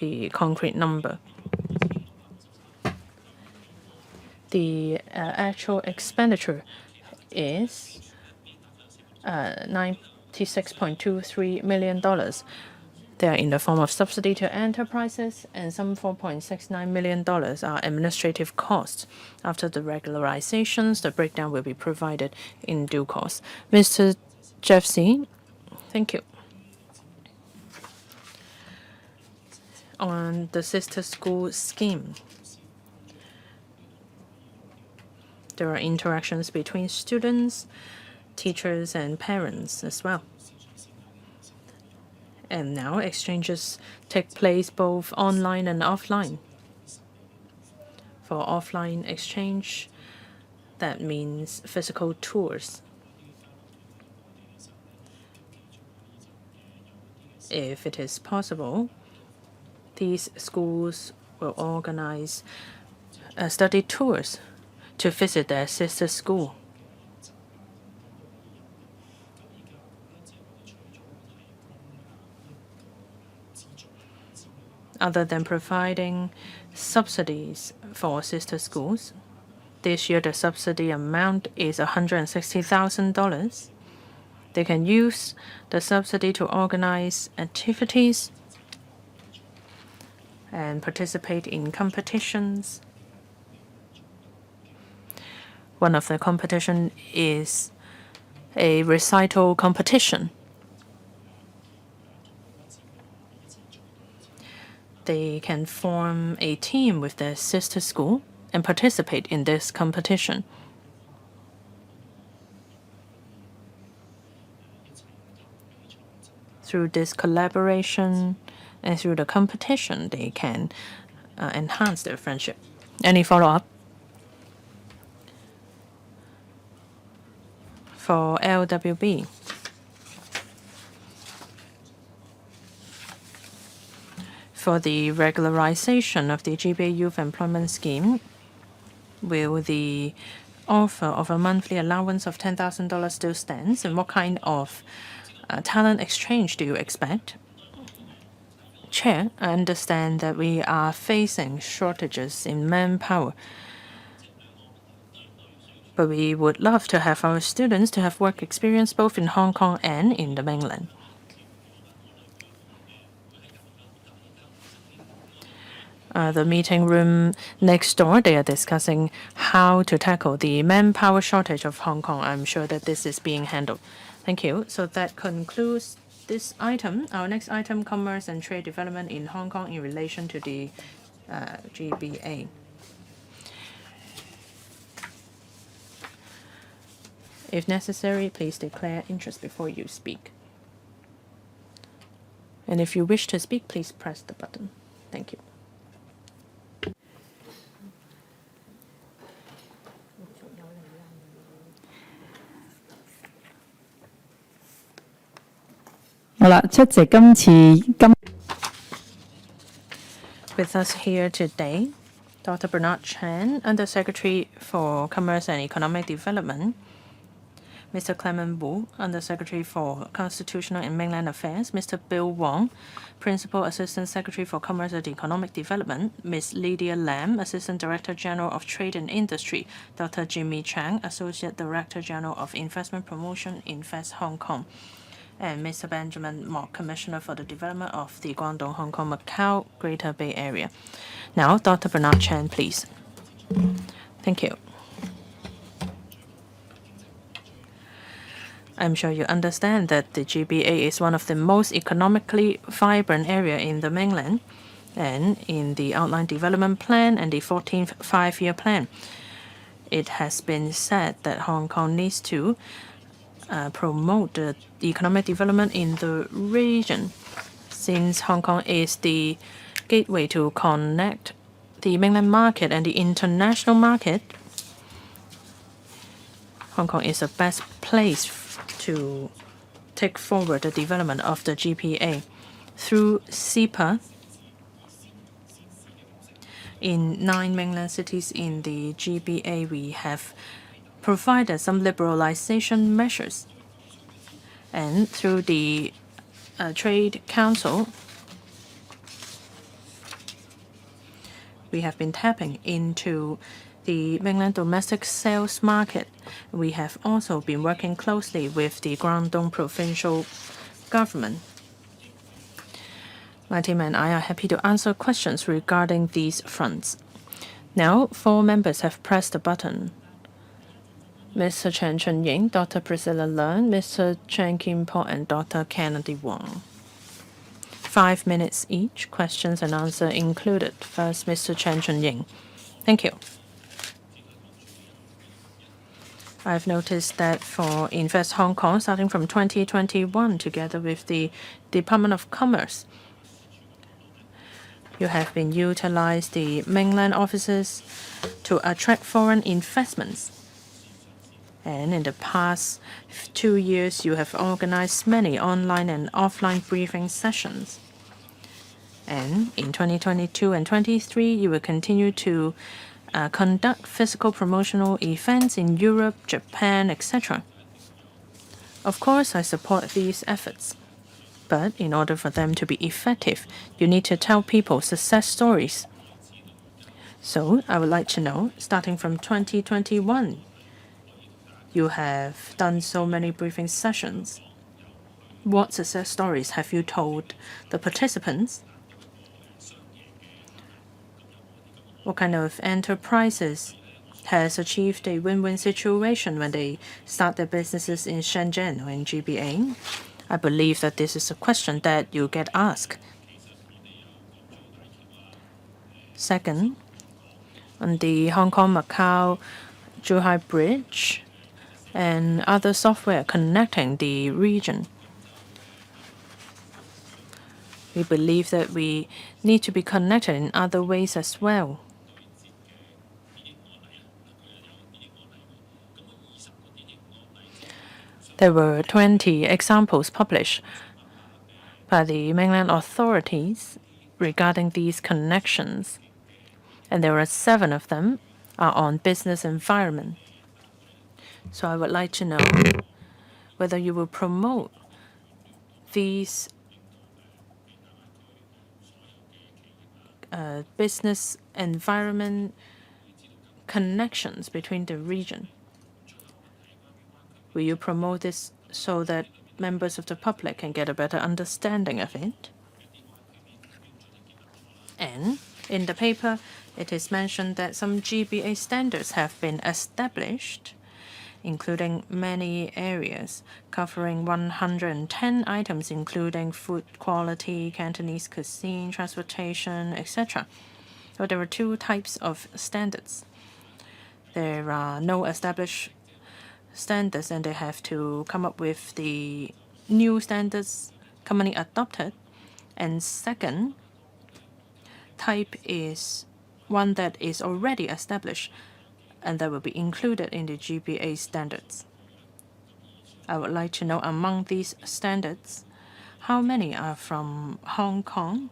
the concrete number. The actual expenditure is $96.23 million. They are in the form of subsidy to enterprises, and some $4.69 million are administrative costs. After the regularizations, the breakdown will be provided in due course. Mr. Jeff C., thank you. On the sister school scheme, there are interactions between students, teachers, and parents as well. And now exchanges take place both online and offline. For offline exchange, that means physical tours. If it is possible, these schools will organize study tours to visit their sister school. Other than providing subsidies for sister schools, this year the subsidy amount is $160,000. They can use the subsidy to organize activities and participate in competitions. One of the competition is a recital competition. They can form a team with their sister school and participate in this competition. Through this collaboration and through the competition, they can enhance their friendship. Any follow-up? For LWB, for the regularization of the GBA Youth Employment Scheme, will the offer of a monthly allowance of $10,000 still stands? And what kind of talent exchange do you expect? Chair, I understand that we are facing shortages in manpower, but we would love to have our students to have work experience both in Hong Kong and in the mainland. The meeting room next door, they are discussing how to tackle the manpower shortage of Hong Kong. I'm sure that this is being handled. Thank you. So that concludes this item. Our next item, commerce and trade development in Hong Kong in relation to the GBA. If necessary, please declare interest before you speak. And if you wish to speak, please press the button. Thank you.
好啦，出席今次
With us here today, Dr. Bernard Chan, Undersecretary for Commerce and Economic Development, Mr. Clement Wu, Undersecretary for Constitutional and Mainland Affairs, Mr. Bill Wong, Principal Assistant Secretary for Commerce and Economic Development, Ms. Lydia Lam, Assistant Director General of Trade and Industry, Dr. Jimmy Chang, Associate Director General of Investment Promotion, Invest Hong Kong, and Mr. Benjamin Mok, Commissioner for the Development of the Guangdong-Hong Kong-Macao Greater Bay Area. Now, Dr. Bernard Chan, please. Thank you. I'm sure you understand that the GBA is one of the most economically vibrant area in the mainland. And in the outline development plan and the 14th five-year plan, it has been said that Hong Kong needs to promote the economic development in the region, since Hong Kong is the gateway to connect the mainland market and the international market. Hong Kong is the best place to take forward the development of the GPA. Through CEPA, in 9 mainland cities in the GBA, we have provided some liberalization measures. And through the Trade Council, we have been tapping into the mainland domestic sales market. We have also been working closely with the Guangdong provincial government. My team and I are happy to answer questions regarding these fronts. Now, 4 members have pressed the button. Mr. Chen Chunying, Dr. Priscilla Leung, Mr. Chen Kim-po, and Dr. Kennedy Wong. 5 minutes each, questions and answer included. First, Mr. Chen Chunying. Thank you. I've noticed that for Invest Hong Kong, starting from 2021, together with the Department of Commerce, you have been utilized the mainland offices to attract foreign investments. And in the past 2 years, you have organized many online and offline briefing sessions. And in 2022 and 2023, you will continue to conduct physical promotional events in Europe, Japan, etc. Of course, I support these efforts. But in order for them to be effective, you need to tell people success stories. So I would like to know, starting from 2021, you have done so many briefing sessions. What success stories have you told the participants? What kind of enterprises has achieved a win-win situation when they start their businesses in Shenzhen or in GBA? I believe that this is a question that you get asked. Second, on the Hong Kong-Macao Zhuhai Bridge and other software connecting the region, we believe that we need to be connected in other ways as well. There were 20 examples published by the mainland authorities regarding these connections, and there are 7 of them are on business environment. So I would like to know whether you will promote these business environment connections between the region. Will you promote this so that members of the public can get a better understanding of it? And in the paper, it is mentioned that some GBA standards have been established, including many areas, covering 110 items, including food quality, Cantonese cuisine, transportation, etc. So there are 2 types of standards. There are no established standards, and they have to come up with the new standards commonly adopted. And second type is one that is already established and that will be included in the GBA standards. I would like to know, among these standards, how many are from Hong Kong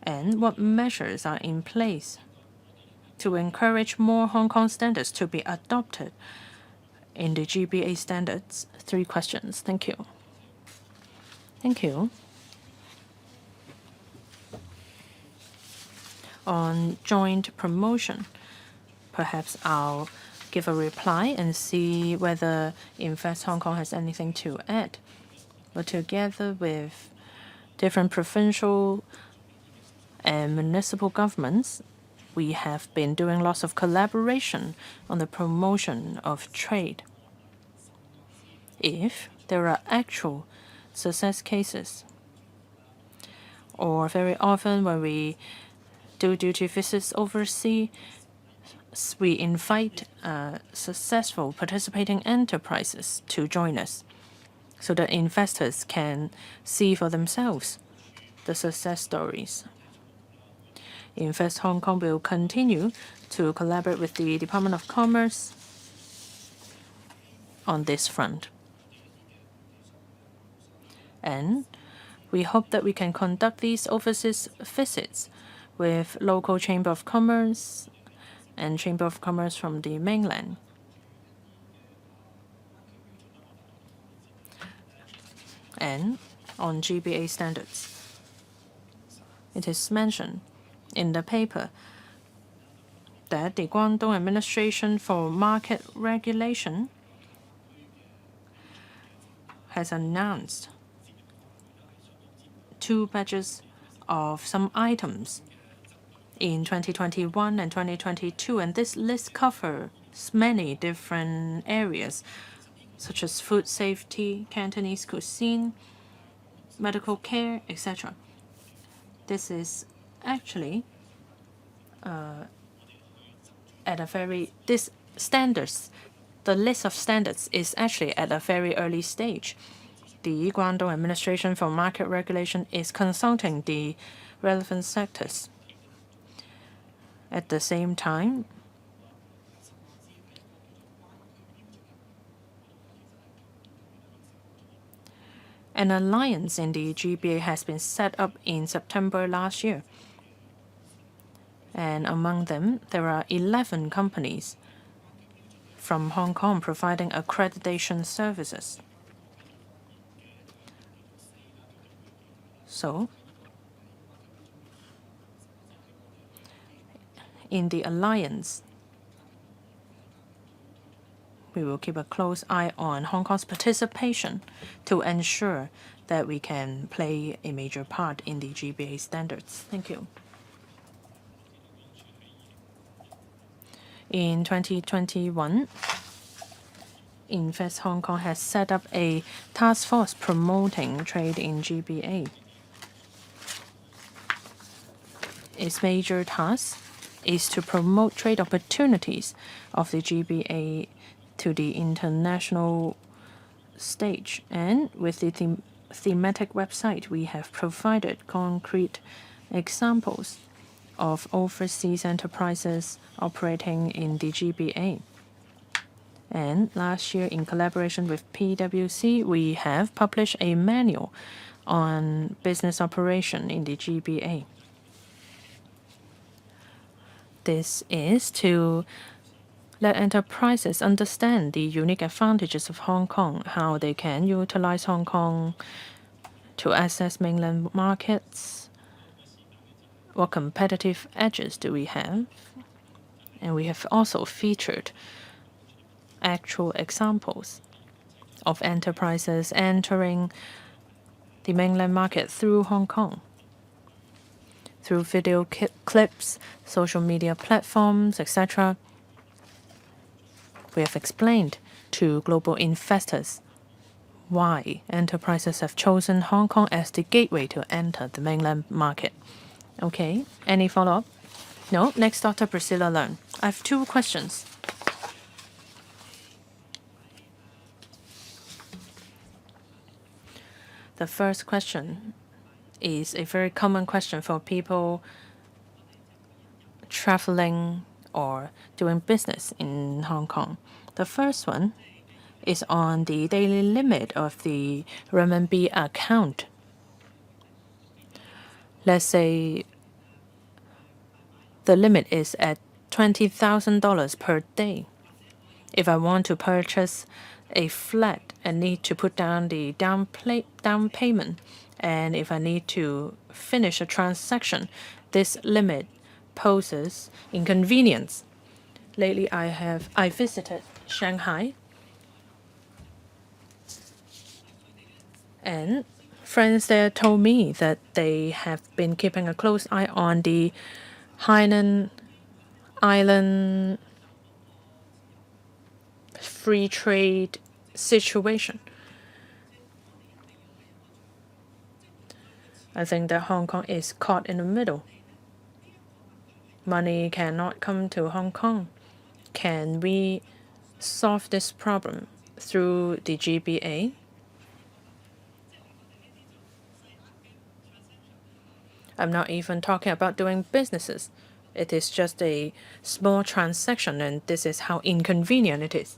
and what measures are in place to encourage more Hong Kong standards to be adopted in the GBA standards. 3 questions. Thank you. Thank you. On joint promotion, perhaps I'll give a reply and see whether Invest Hong Kong has anything to add. But together with different provincial and municipal governments, we have been doing lots of collaboration on the promotion of trade. If there are actual success cases, or very often when we do duty visits overseas, we invite successful participating enterprises to join us so that investors can see for themselves the success stories. Invest Hong Kong will continue to collaborate with the Department of Commerce on this front. And we hope that we can conduct these overseas visits with local Chamber of Commerce and Chamber of Commerce from the mainland. And on GBA standards, it is mentioned in the paper that the Guangdong Administration for Market Regulation has announced 2 batches of some items in 2021 and 2022, and this list covers many different areas, such as food safety, Cantonese cuisine, medical care, etc. This is actually the list of standards is actually at a very early stage. The Guangdong Administration for Market Regulation is consulting the relevant sectors. At the same time, an alliance in the GBA has been set up in September last year. And among them, there are 11 companies from Hong Kong providing accreditation services. So, in the alliance, we will keep a close eye on Hong Kong's participation to ensure that we can play a major part in the GBA standards. Thank you. In 2021, Invest Hong Kong has set up a task force promoting trade in GBA. Its major task is to promote trade opportunities of the GBA to the international stage. And with the thematic website, we have provided concrete examples of overseas enterprises operating in the GBA. And last year, in collaboration with PwC, we have published a manual on business operation in the GBA. This is to let enterprises understand the unique advantages of Hong Kong, how they can utilize Hong Kong to access mainland markets, what competitive edges do we have. And we have also featured actual examples of enterprises entering the mainland market through Hong Kong, through video clips, social media platforms, etc. We have explained to global investors why enterprises have chosen Hong Kong as the gateway to enter the mainland market. Okay, any follow-up? No? Next, Dr. Priscilla Leung. I have 2 questions. The first question is a very common question for people traveling or doing business in Hong Kong. The first one is on the daily limit of the renminbi account. Let's say the limit is at $20,000 per day. If I want to purchase a flat, I need to put down the down payment. And if I need to finish a transaction, this limit poses inconvenience. Lately, I visited Shanghai, and friends there told me that they have been keeping a close eye on the Hainan Island free trade situation. I think that Hong Kong is caught in the middle. Money cannot come to Hong Kong. Can we solve this problem through the GBA? I'm not even talking about doing businesses. It is just a small transaction, and this is how inconvenient it is.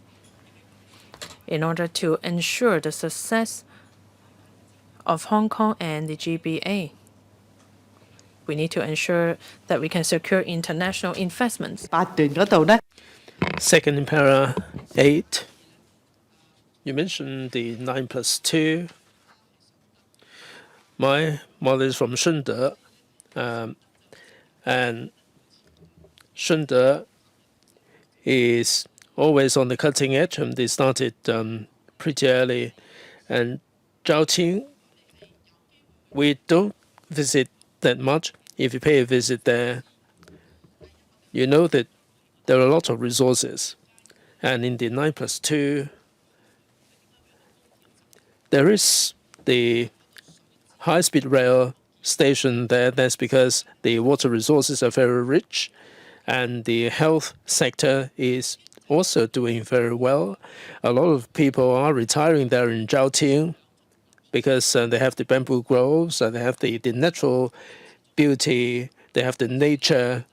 In order to ensure the success of Hong Kong and the GBA, we need to ensure that we can secure international investments.
8段嗰度呢，
Second in para 8, you mentioned the 9+2. My mother is from Shunde, and Shunde is always on the cutting edge, and they started pretty early. And Zhaoqing, we don't visit that much. If you pay a visit there, you know that there are a lot of resources. And in the 9+2, there is the high-speed rail station there. That's because the water resources are very rich, and the health sector is also doing very well. A lot of people are retiring there in Zhaoqing because they have the bamboo groves, they have the natural beauty, they have the nature.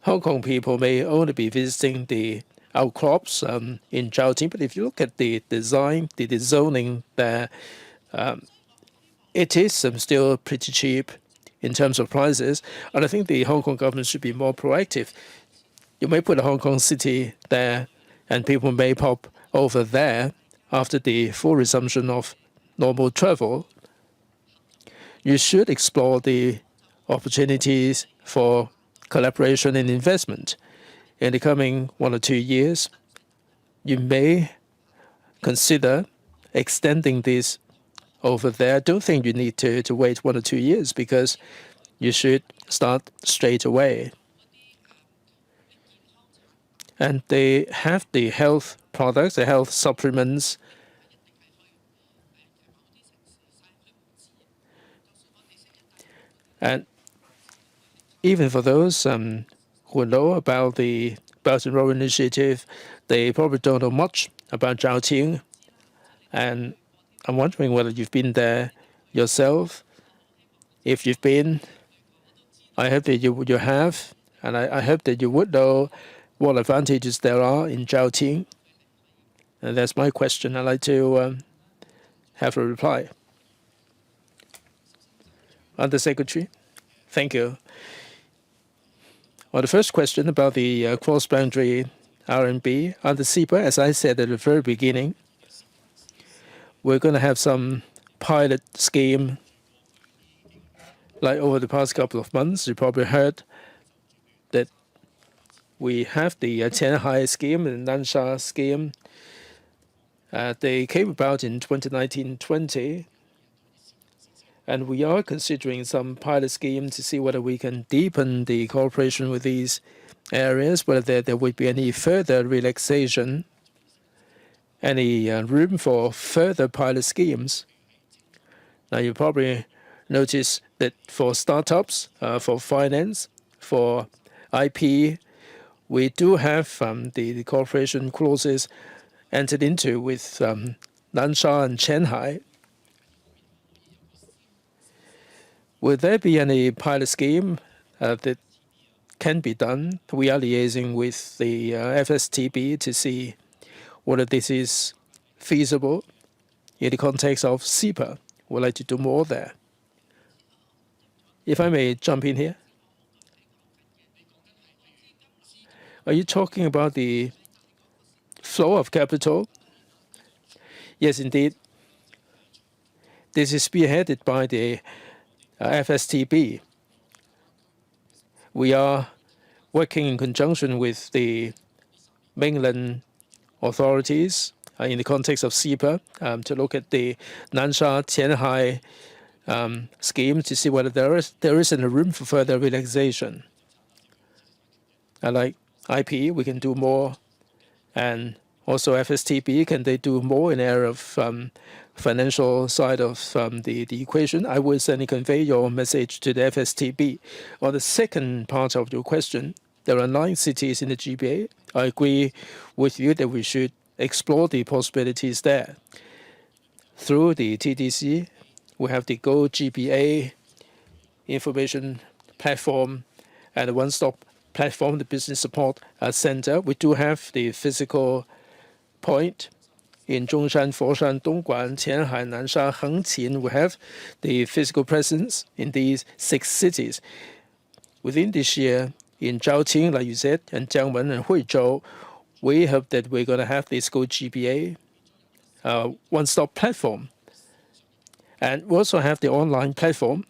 Hong Kong people may only be visiting the outcrops in Zhaoqing, but if you look at the design, the zoning there, it is still pretty cheap in terms of prices. And I think the Hong Kong government should be more proactive. You may put a Hong Kong city there, and people may pop over there after the full resumption of normal travel. You should explore the opportunities for collaboration and investment. In the coming 1 or 2 years, you may consider extending this over there. I don't think you need to wait 1 or 2 years, because you should start straight away. And they have the health products, the health supplements. And even for those who know about the Belt and Road Initiative, they probably don't know much about Zhaoqing. And I'm wondering whether you've been there yourself. If you've been, I hope that you have, and I hope that you would know what advantages there are in Zhaoqing. And that's my question. I'd like to have a reply. Undersecretary, thank you. Well, the first question about the cross-boundary RMB under CEPA, as I said at the very beginning, we're going to have some pilot scheme. Like over the past couple of months, you probably heard that we have the Qianhai scheme and Nansha scheme. They came about in 2019-20, and we are considering some pilot scheme to see whether we can deepen the cooperation with these areas, whether there would be any further relaxation, any room for further pilot schemes. Now, you probably notice that for startups, for finance, for IP, we do have the cooperation clauses entered into with Nansha and Qianhai. Will there be any pilot scheme that can be done? We are liaising with the FSTB to see whether this is feasible in the context of CEPA. We'd like to do more there. If I may jump in here. Are you talking about the flow of capital? Yes, indeed. This is spearheaded by the FSTB. We are working in conjunction with the mainland authorities in the context of CEPA to look at the Nansha Qianhai scheme to see whether there isn't a room for further relaxation. Like IP, we can do more, and Also, FSTB, can they do more in the area of financial side of the equation? I will certainly convey your message to the FSTB. On the second part of your question, there are 9 cities in the GBA. I agree with you that we should explore the possibilities there. Through the TDC, we have the Go GBA information platform and a one-stop platform, the business support center. We do have the physical point in Zhongshan, Foshan, Dongguan, Qianhai, Nansha, Hengqin. We have the physical presence in these 6 cities. Within this year, in Zhaoqing, like you said, and Jiangmen and Huizhou, we hope that we're going to have this Go GBA one-stop platform. And we also have the online platform.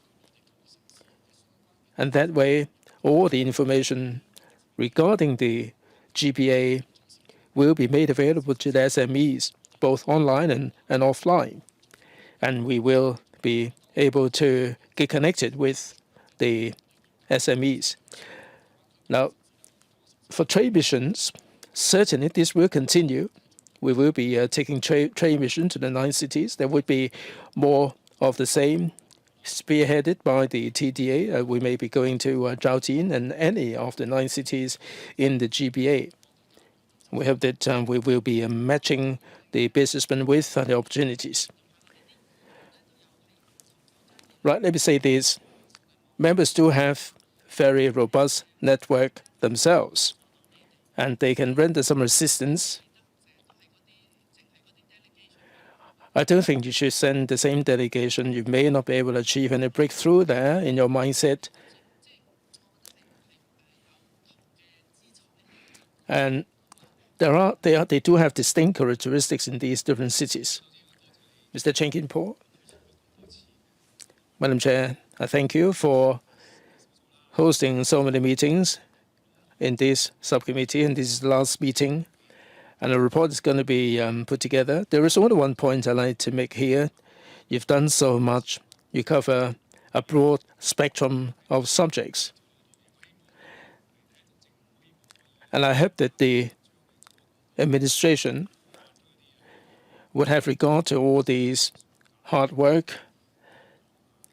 And that way, all the information regarding the GBA will be made available to the SMEs, both online and offline. And we will be able to get connected with the SMEs. Now, for trade missions, certainly this will continue. We will be taking trade mission to the 9 cities. There would be more of the same, spearheaded by the TDA. We may be going to Zhaoqing and any of the 9 cities in the GBA. We hope that we will be matching the businessmen with the opportunities. Right, let me say this. Members do have very robust network themselves, and they can render some assistance. I don't think you should send the same delegation. You may not be able to achieve any breakthrough there in your mindset. And they do have distinct characteristics in these different cities. Mr. Chen Kin-po. Madam Chair, I thank you for hosting so many meetings in this subcommittee, and this is the last meeting. And a report is going to be put together. There is only one point I'd like to make here. You've done so much. You cover a broad spectrum of subjects. And I hope that the administration would have regard to all these hard work,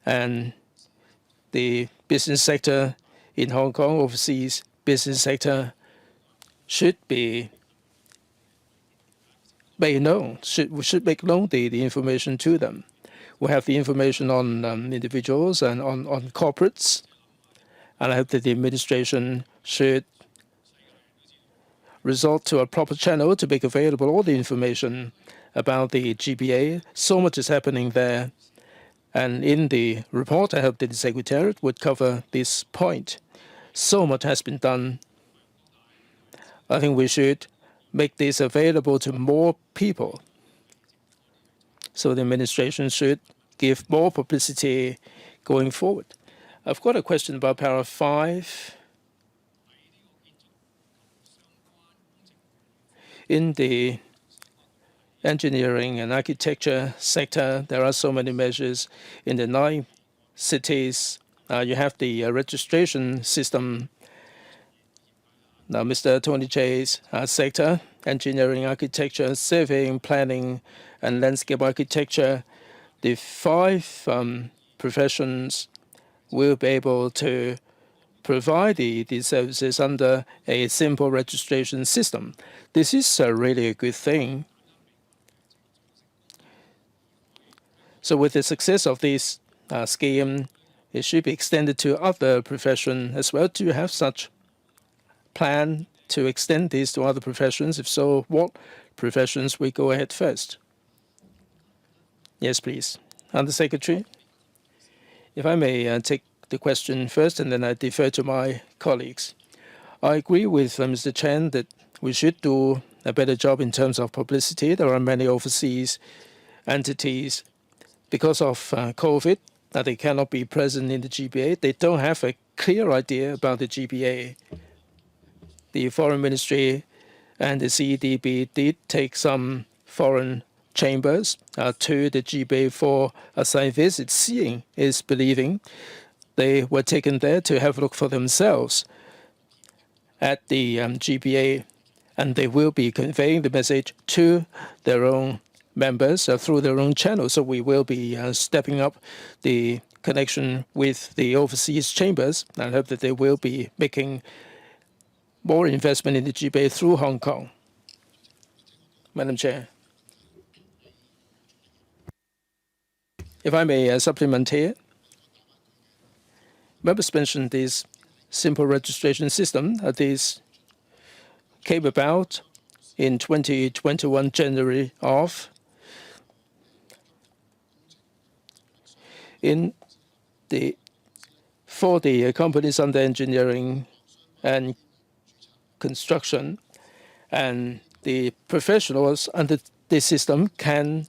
and the business sector in Hong Kong, overseas business sector, should be made known. We should make known the information to them. We have the information on individuals and on corporates, and I hope that the administration should resort to a proper channel to make available all the information about the GBA. So much is happening there. And in the report, I hope that the Secretariat would cover this point. So much has been done. I think we should make this available to more people. So the administration should give more publicity going forward. I've got a question about paragraph 5. In the engineering and architecture sector, there are so many measures. In the 9 cities, you have the registration system. Now, Mr. Tony Chay's sector, engineering, architecture, surveying, planning, and landscape architecture, the 5 professions will be able to provide these services under a simple registration system. This is really a good thing. So with the success of this scheme, it should be extended to other professions as well. Do you have such plan to extend this to other professions? If so, what professions will go ahead first? Yes, please. Under Secretary, if I may take the question first, and then I defer to my colleagues. I agree with Mr. Chen that we should do a better job in terms of publicity. There are many overseas entities, because of COVID, that they cannot be present in the GBA. They don't have a clear idea about the GBA. The Foreign Ministry and the CEDB did take some foreign chambers to the GBA for a site visit. Seeing is believing. They were taken there to have a look for themselves at the GBA, and they will be conveying the message to their own members through their own channels. So we will be stepping up the connection with the overseas chambers, and I hope that they will be making more investment in the GBA through Hong Kong. Madam Chair. If I may supplement here, members mentioned this simple registration system. This came about in 2021 January for the companies under engineering and construction, and the professionals under this system can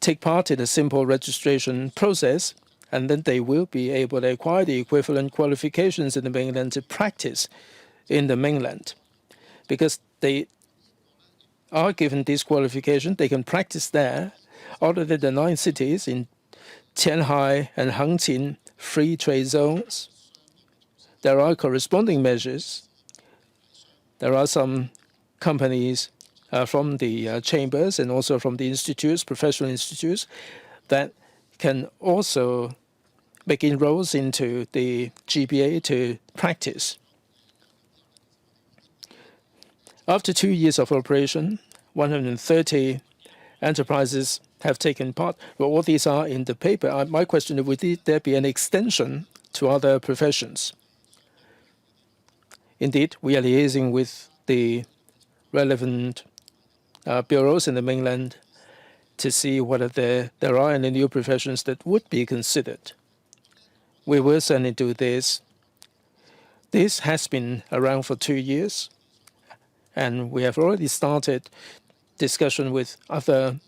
take part in a simple registration process, and then they will be able to acquire the equivalent qualifications in the mainland to practice in the mainland. Because they are given this qualification, they can practice there. Other than the 9 cities in Tianhai and Hengqin free trade zones, there are corresponding measures. There are some companies from the chambers and also from the institutes, professional institutes, that can also make inroads into the GBA to practice. After 2 years of operation, 130 enterprises have taken part. Well, all these are in the paper. My question is, would there be an extension to other professions? Indeed, we are liaising with the relevant bureaus in the mainland to see whether there are any new professions that would be considered. We will certainly do this. This has been around for 2 years, and we have already started discussion with other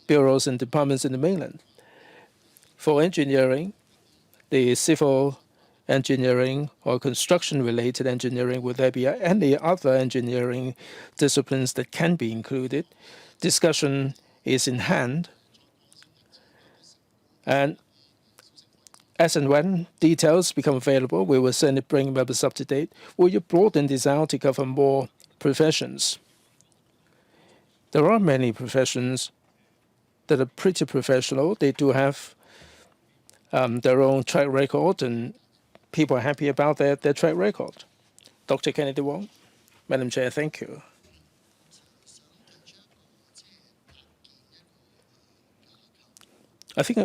bureaus and departments in the mainland. For engineering, the civil engineering or construction-related engineering, would there be any other engineering disciplines that can be included? Discussion is in hand. And as and when details become available, we will certainly bring members up to date. Will you broaden this out to cover more professions? There are many professions that are pretty professional. They do have their own track record, and people are happy about their track record. Dr. Kennedy Wong. Madam Chair, thank you. I think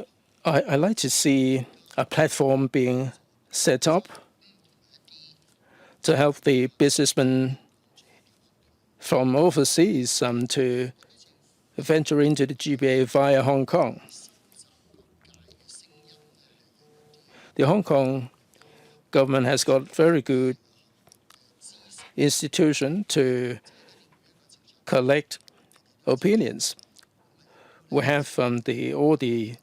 I like to see a platform being set up to help the businessmen from overseas to venture into the GBA via Hong Kong. The Hong Kong government has got very good institution to collect opinions. We have all the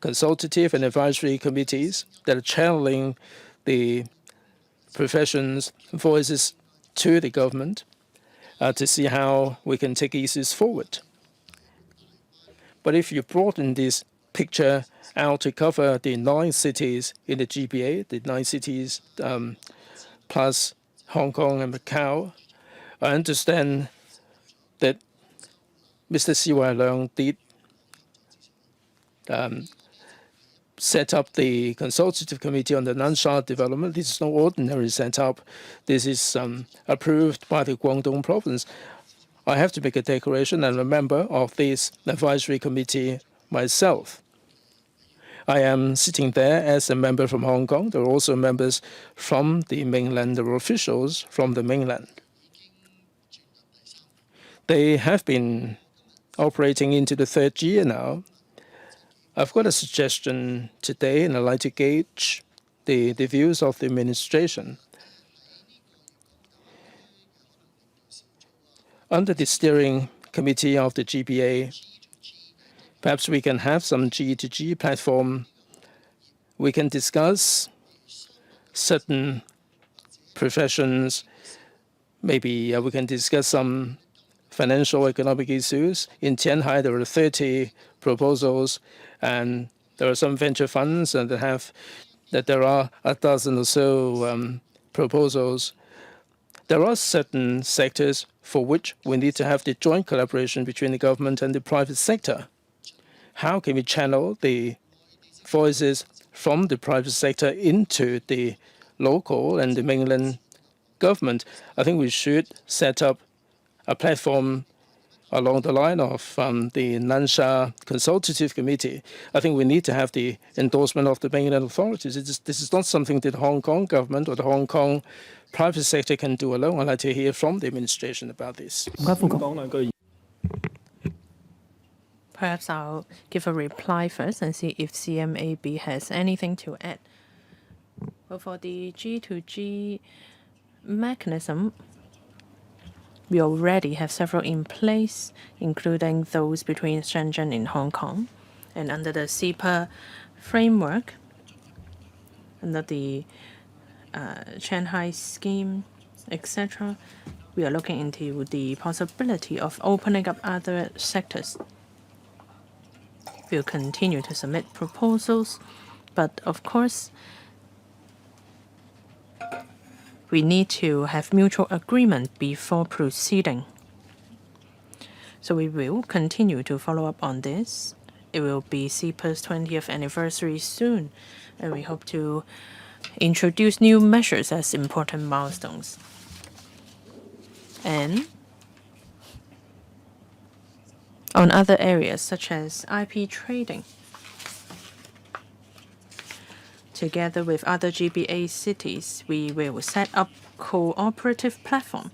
consultative and advisory committees that are channeling the profession's voices to the government to see how we can take issues forward. But if you broaden this picture out to cover the 9 cities in the GBA, the 9 cities plus Hong Kong and Macau, I understand that Mr. C.Y. Leung did set up the consultative committee on the Nansha development. This is no ordinary setup. This is approved by the Guangdong province. I have to make a declaration. I'm a member of this advisory committee myself. I am sitting there as a member from Hong Kong. There are also members from the mainland. There are officials from the mainland. They have been operating into the 3rd year now. I've got a suggestion today, and I'd like to gauge the views of the administration. Under the steering committee of the GBA, perhaps we can have some G2G platform. We can discuss certain professions. Maybe we can discuss some financial economic issues. In Tianhai, there are 30 proposals, and there are some venture funds that there are a dozen or so proposals. there are certain sectors for which we need to have the joint collaboration between the government and the private sector. How can we channel the voices from the private sector into the local and the mainland government? I think we should set up a platform along the line of the Nansha Consultative Committee. I think we need to have the endorsement of the mainland authorities. This is not something that the Hong Kong government or the Hong Kong private sector can do alone. I'd like to hear from the administration about this.
Perhaps I'll give a reply first and see if CMAB has anything to add. Well, for the G2G mechanism, we already have several in place, including those between Shenzhen and Hong Kong. And under the CEPA framework, under the Shanghai scheme, etc., we are looking into the possibility of opening up other sectors. We'll continue to submit proposals, but of course, we need to have mutual agreement before proceeding. So we will continue to follow up on this. It will be CEPA's 20th anniversary soon, and we hope to introduce new measures as important milestones. And on other areas such as IP trading, together with other GBA cities, we will set up cooperative platform.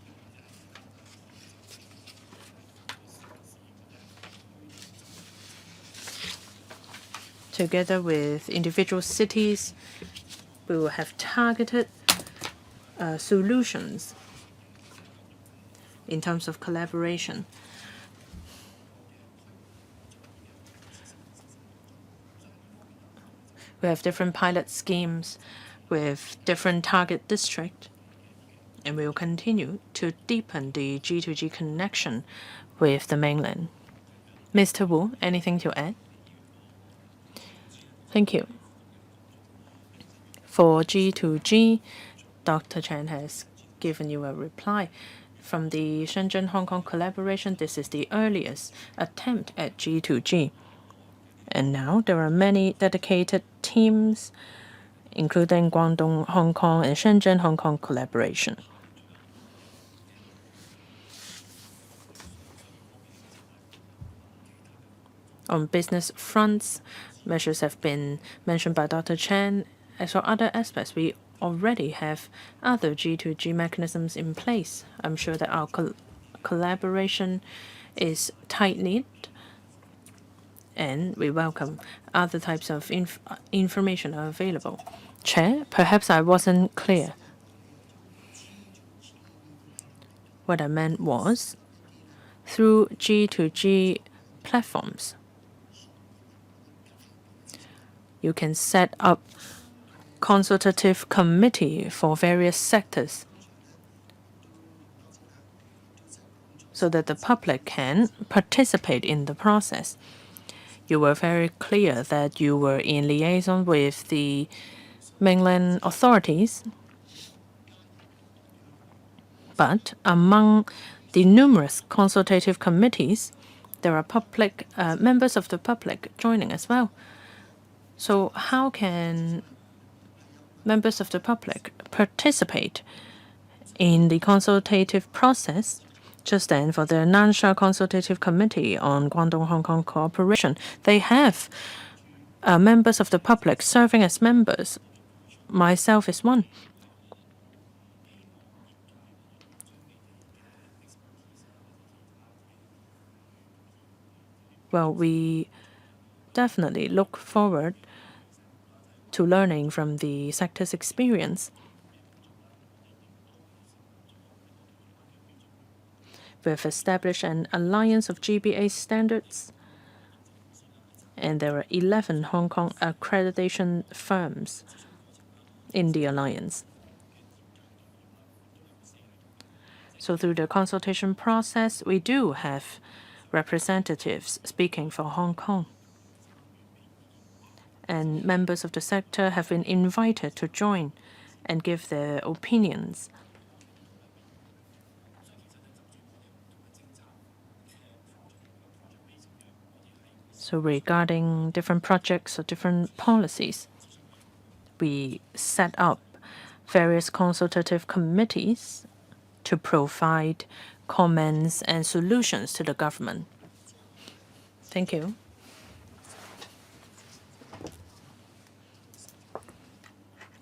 Together with individual cities, we will have targeted solutions in terms of collaboration. We have different pilot schemes with different target districts, and we will continue to deepen the G2G connection with the mainland. Mr. Wu, anything to add? Thank you. For G2G, Dr. Chen has given you a reply. From the Shenzhen-Hong Kong collaboration, this is the earliest attempt at G2G. And now there are many dedicated teams, including Guangdong-Hong Kong and Shenzhen-Hong Kong collaboration. On business fronts, measures have been mentioned by Dr. Chen. As for other aspects, we already have other G2G mechanisms in place. I'm sure that our collaboration is tight-knit, and we welcome other types of information are available. Chair, perhaps I wasn't clear. What I meant was, through G2G platforms, you can set up consultative committee for various sectors so that the public can participate in the process. You were very clear that you were in liaison with the mainland authorities, but among the numerous consultative committees, there are public members of the public joining as well. So how can members of the public participate in the consultative process? Just then, for the Nansha Consultative Committee on Guangdong-Hong Kong cooperation, they have members of the public serving as members. Myself is one. Well, we definitely look forward to learning from the sector's experience. We have established an alliance of GBA standards, and there are 11 Hong Kong accreditation firms in the alliance. So through the consultation process, we do have representatives speaking for Hong Kong. And members of the sector have been invited to join and give their opinions. So regarding different projects or different policies, we set up various consultative committees to provide comments and solutions to the government. Thank you.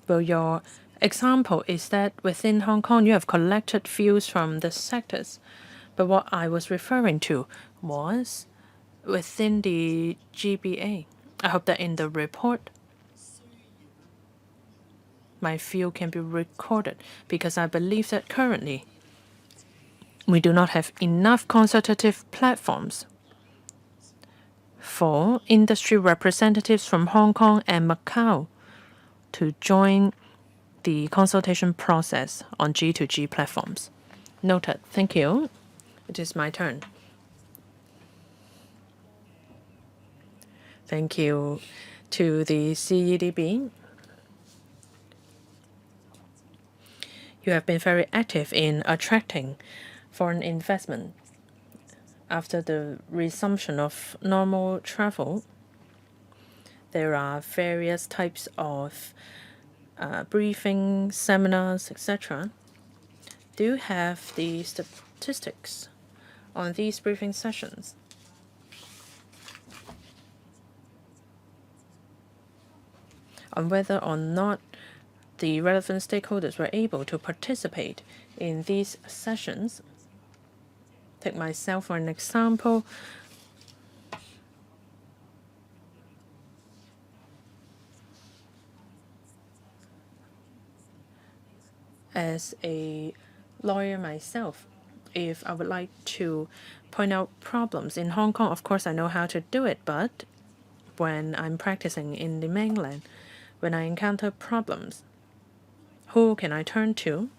Well, your example is that within Hong Kong you have collected views from the sectors. But what I was referring to was within the GBA. I hope that in the report my view can be recorded, because I believe that currently we do not have enough consultative platforms for industry representatives from Hong Kong and Macau to join the consultation process on G2G platforms. Noted. Thank you. It is my turn. Thank you to the CEDB. You have been very active in attracting foreign investment. After the resumption of normal travel, there are various types of briefings, seminars, etc. Do you have the statistics on these briefing sessions? On whether or not the relevant stakeholders were able to participate in these sessions. Take myself for an example. As a lawyer myself, if I would like to point out problems in Hong Kong, of course I know how to do it, but when I'm practicing in the mainland, when I encounter problems, who can I turn to?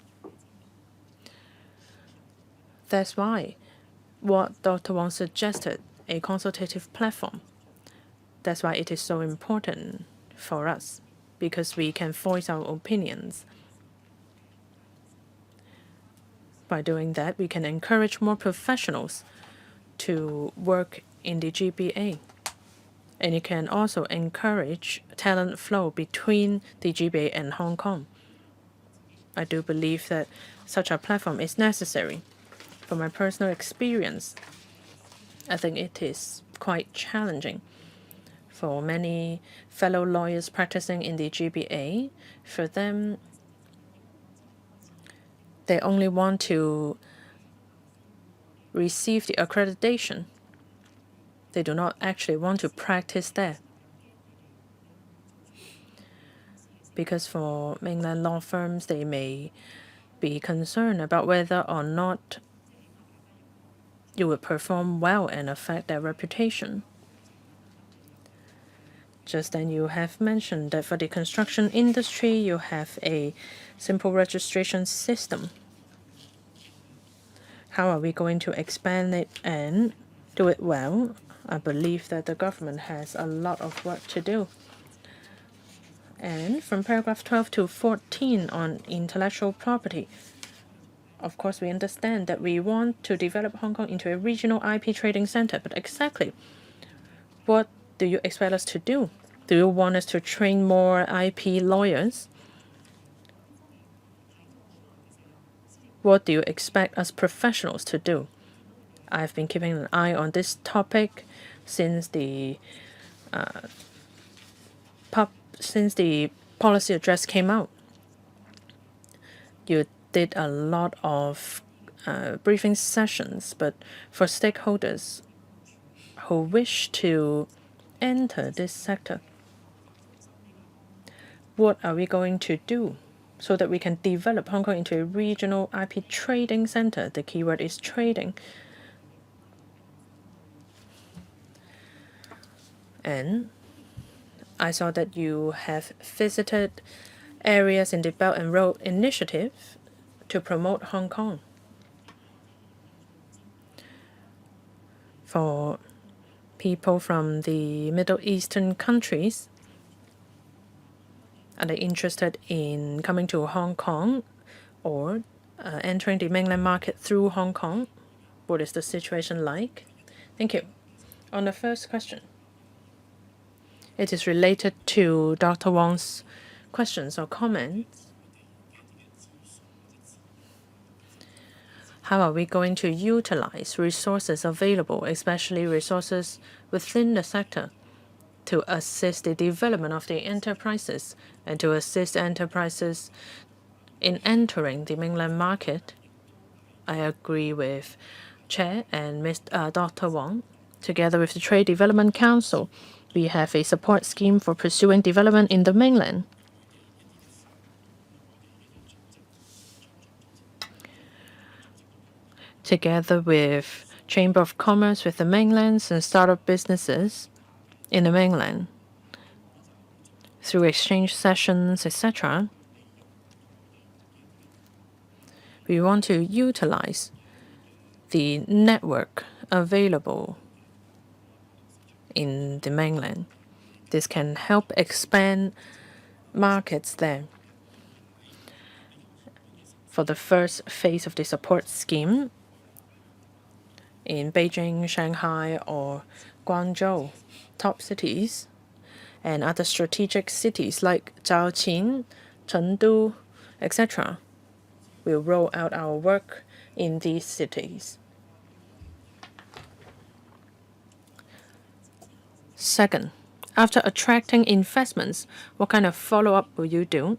That's why what Dr. Wong suggested, a consultative platform. That's why it is so important for us, because we can voice our opinions. By doing that, we can encourage more professionals to work in the GBA. And it can also encourage talent flow between the GBA and Hong Kong. I do believe that such a platform is necessary. From my personal experience, I think it is quite challenging for many fellow lawyers practicing in the GBA. For them, they only want to receive the accreditation. They do not actually want to practice there. Because for mainland law firms, they may be concerned about whether or not you would perform well and affect their reputation. Just then you have mentioned that for the construction industry, you have a simple registration system. How are we going to expand it and do it well? I believe that the government has a lot of work to do. And from paragraph 12 to 14 on intellectual property, of course, we understand that we want to develop Hong Kong into a regional IP trading center. But exactly what do you expect us to do? Do you want us to train more IP lawyers? What do you expect us professionals to do? I've been keeping an eye on this topic since the policy address came out. You did a lot of briefing sessions, but for stakeholders who wish to enter this sector, what are we going to do so that we can develop Hong Kong into a regional IP trading center? The keyword is trading. And I saw that you have visited areas in the Belt and Road Initiative to promote Hong Kong. For people from the Middle Eastern countries, are they interested in coming to Hong Kong or entering the mainland market through Hong Kong? What is the situation like? Thank you. On the first question, It is related to Dr. Wang's questions or comments. How are we going to utilize resources available, especially resources within the sector, to assist the development of the enterprises and to assist enterprises in entering the mainland market? I agree with Chair and Dr. Wang. Together with the Trade Development Council, we have a support scheme for pursuing development in the mainland. Together with Chamber of Commerce with the mainlands and startup businesses in the mainland, through exchange sessions, etc., we want to utilize the network available in the mainland. This can help expand markets there. For the first phase of the support scheme in Beijing, Shanghai, or Guangzhou, top cities, and other strategic cities like Zhaoqing, Chengdu, etc., will roll out our work in these cities. Second, after attracting investments, what kind of follow-up will you do?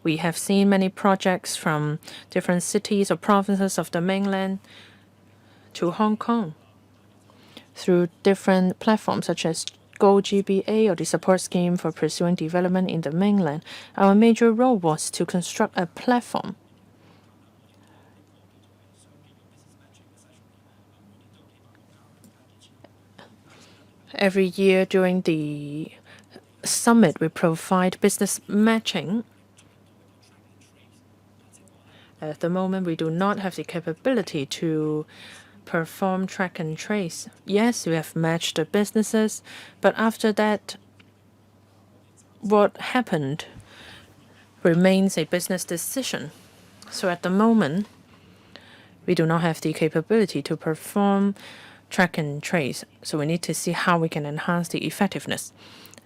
We have seen many projects from different cities or provinces of the mainland to Hong Kong through different platforms such as Go GBA or the support scheme for pursuing development in the mainland. Our major role was to construct a platform every year during the summit. We provide business matching. At the moment, we do not have the capability to perform track and trace. Yes, we have matched the businesses, but after that, what happened remains a business decision. So at the moment, we do not have the capability to perform track and trace. So we need to see how we can enhance the effectiveness.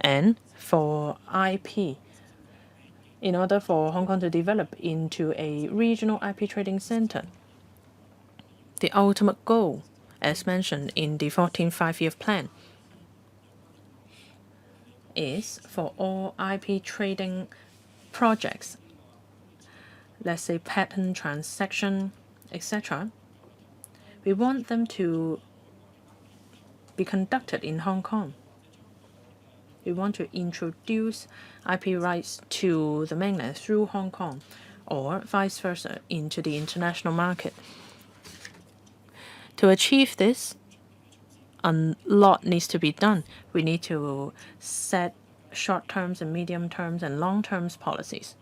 And for IP, in order for Hong Kong to develop into a regional IP trading center, the ultimate goal, as mentioned in the 14th Five-Year Plan, is for all IP trading projects, let's say patent transaction, etc., we want them to be conducted in Hong Kong. We want to introduce IP rights to the mainland through Hong Kong, or vice versa, into the international market. To achieve this, a lot needs to be done. We need to set short-term and medium-term and long-term policies.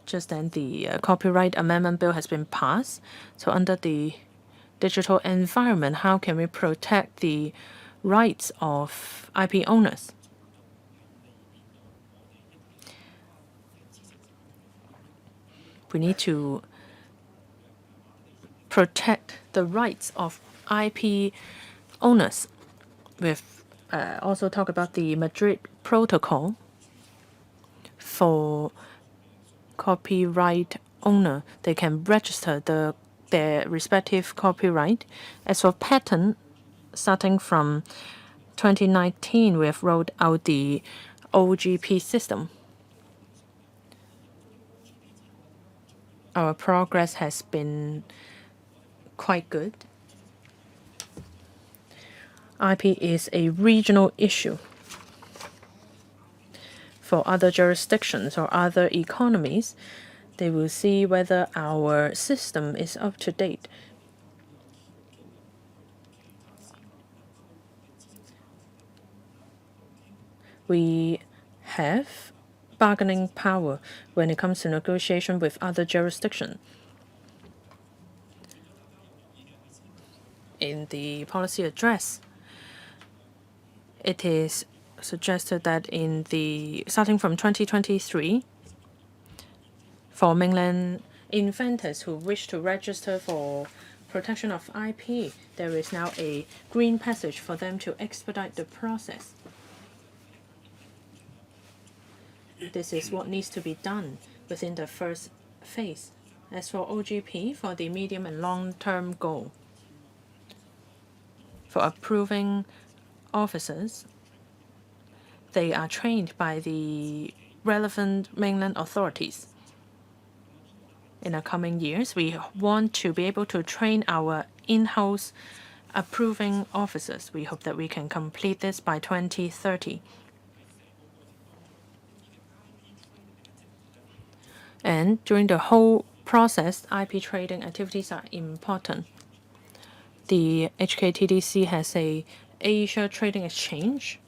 Just then, the Copyright Amendment Bill has been passed. So under the digital environment, how can we protect the rights of IP owners? We need to protect the rights of IP owners. We've also talked about the Madrid Protocol for copyright owner. They can register their respective copyright. As for patent, starting from 2019, we have rolled out the OGP system. Our progress has been quite good. IP is a regional issue. For other jurisdictions or other economies, they will see whether our system is up to date. We have bargaining power when it comes to negotiation with other jurisdictions. In the policy address, it is suggested that starting from 2023, for mainland inventors who wish to register for protection of IP, there is now a green passage for them to expedite the process. This is what needs to be done within the first phase. As for OGP, for the medium and long-term goal, for approving officers, they are trained by the relevant mainland authorities. In the coming years, we want to be able to train our in-house approving officers. We hope that we can complete this by 2030. And during the whole process, IP trading activities are important. The HKTDC has a Asia Trading Exchange.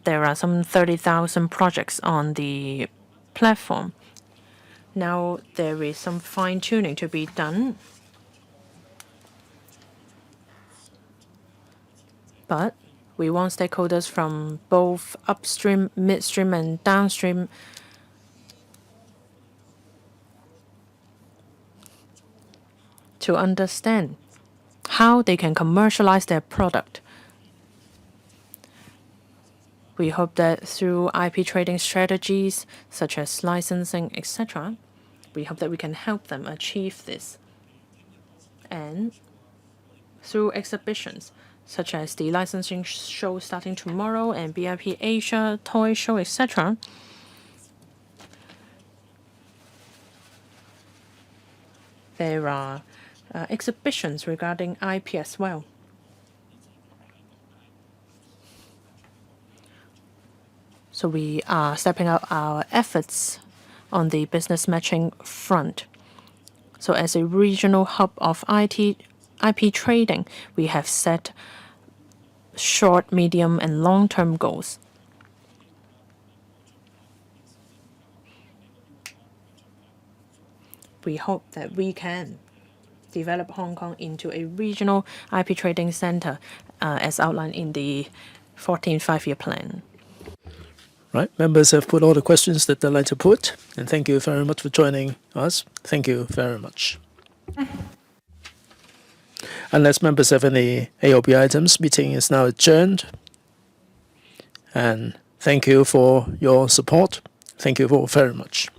There are some 30,000 projects on the platform. Now there is some fine-tuning to be done. But we want stakeholders from both upstream, midstream, and downstream to understand how they can commercialize their product. We hope that through IP trading strategies, such as licensing, etc., we hope that we can help them achieve this. And through exhibitions, such as the licensing show starting tomorrow and BIP Asia toy show, etc., there are exhibitions regarding IP as well. So we are stepping up our efforts on the business matching front. So as a regional hub of IP trading, we have set short, medium, and long-term goals. We hope that we can develop Hong Kong into a regional IP trading center as outlined in the 14th five-year plan.
Right, members have put all the questions that they'd like to put, and thank you very much for joining us. Thank you very much. Unless members have any AOB items, meeting is now adjourned. And thank you for your support. Thank you all very much.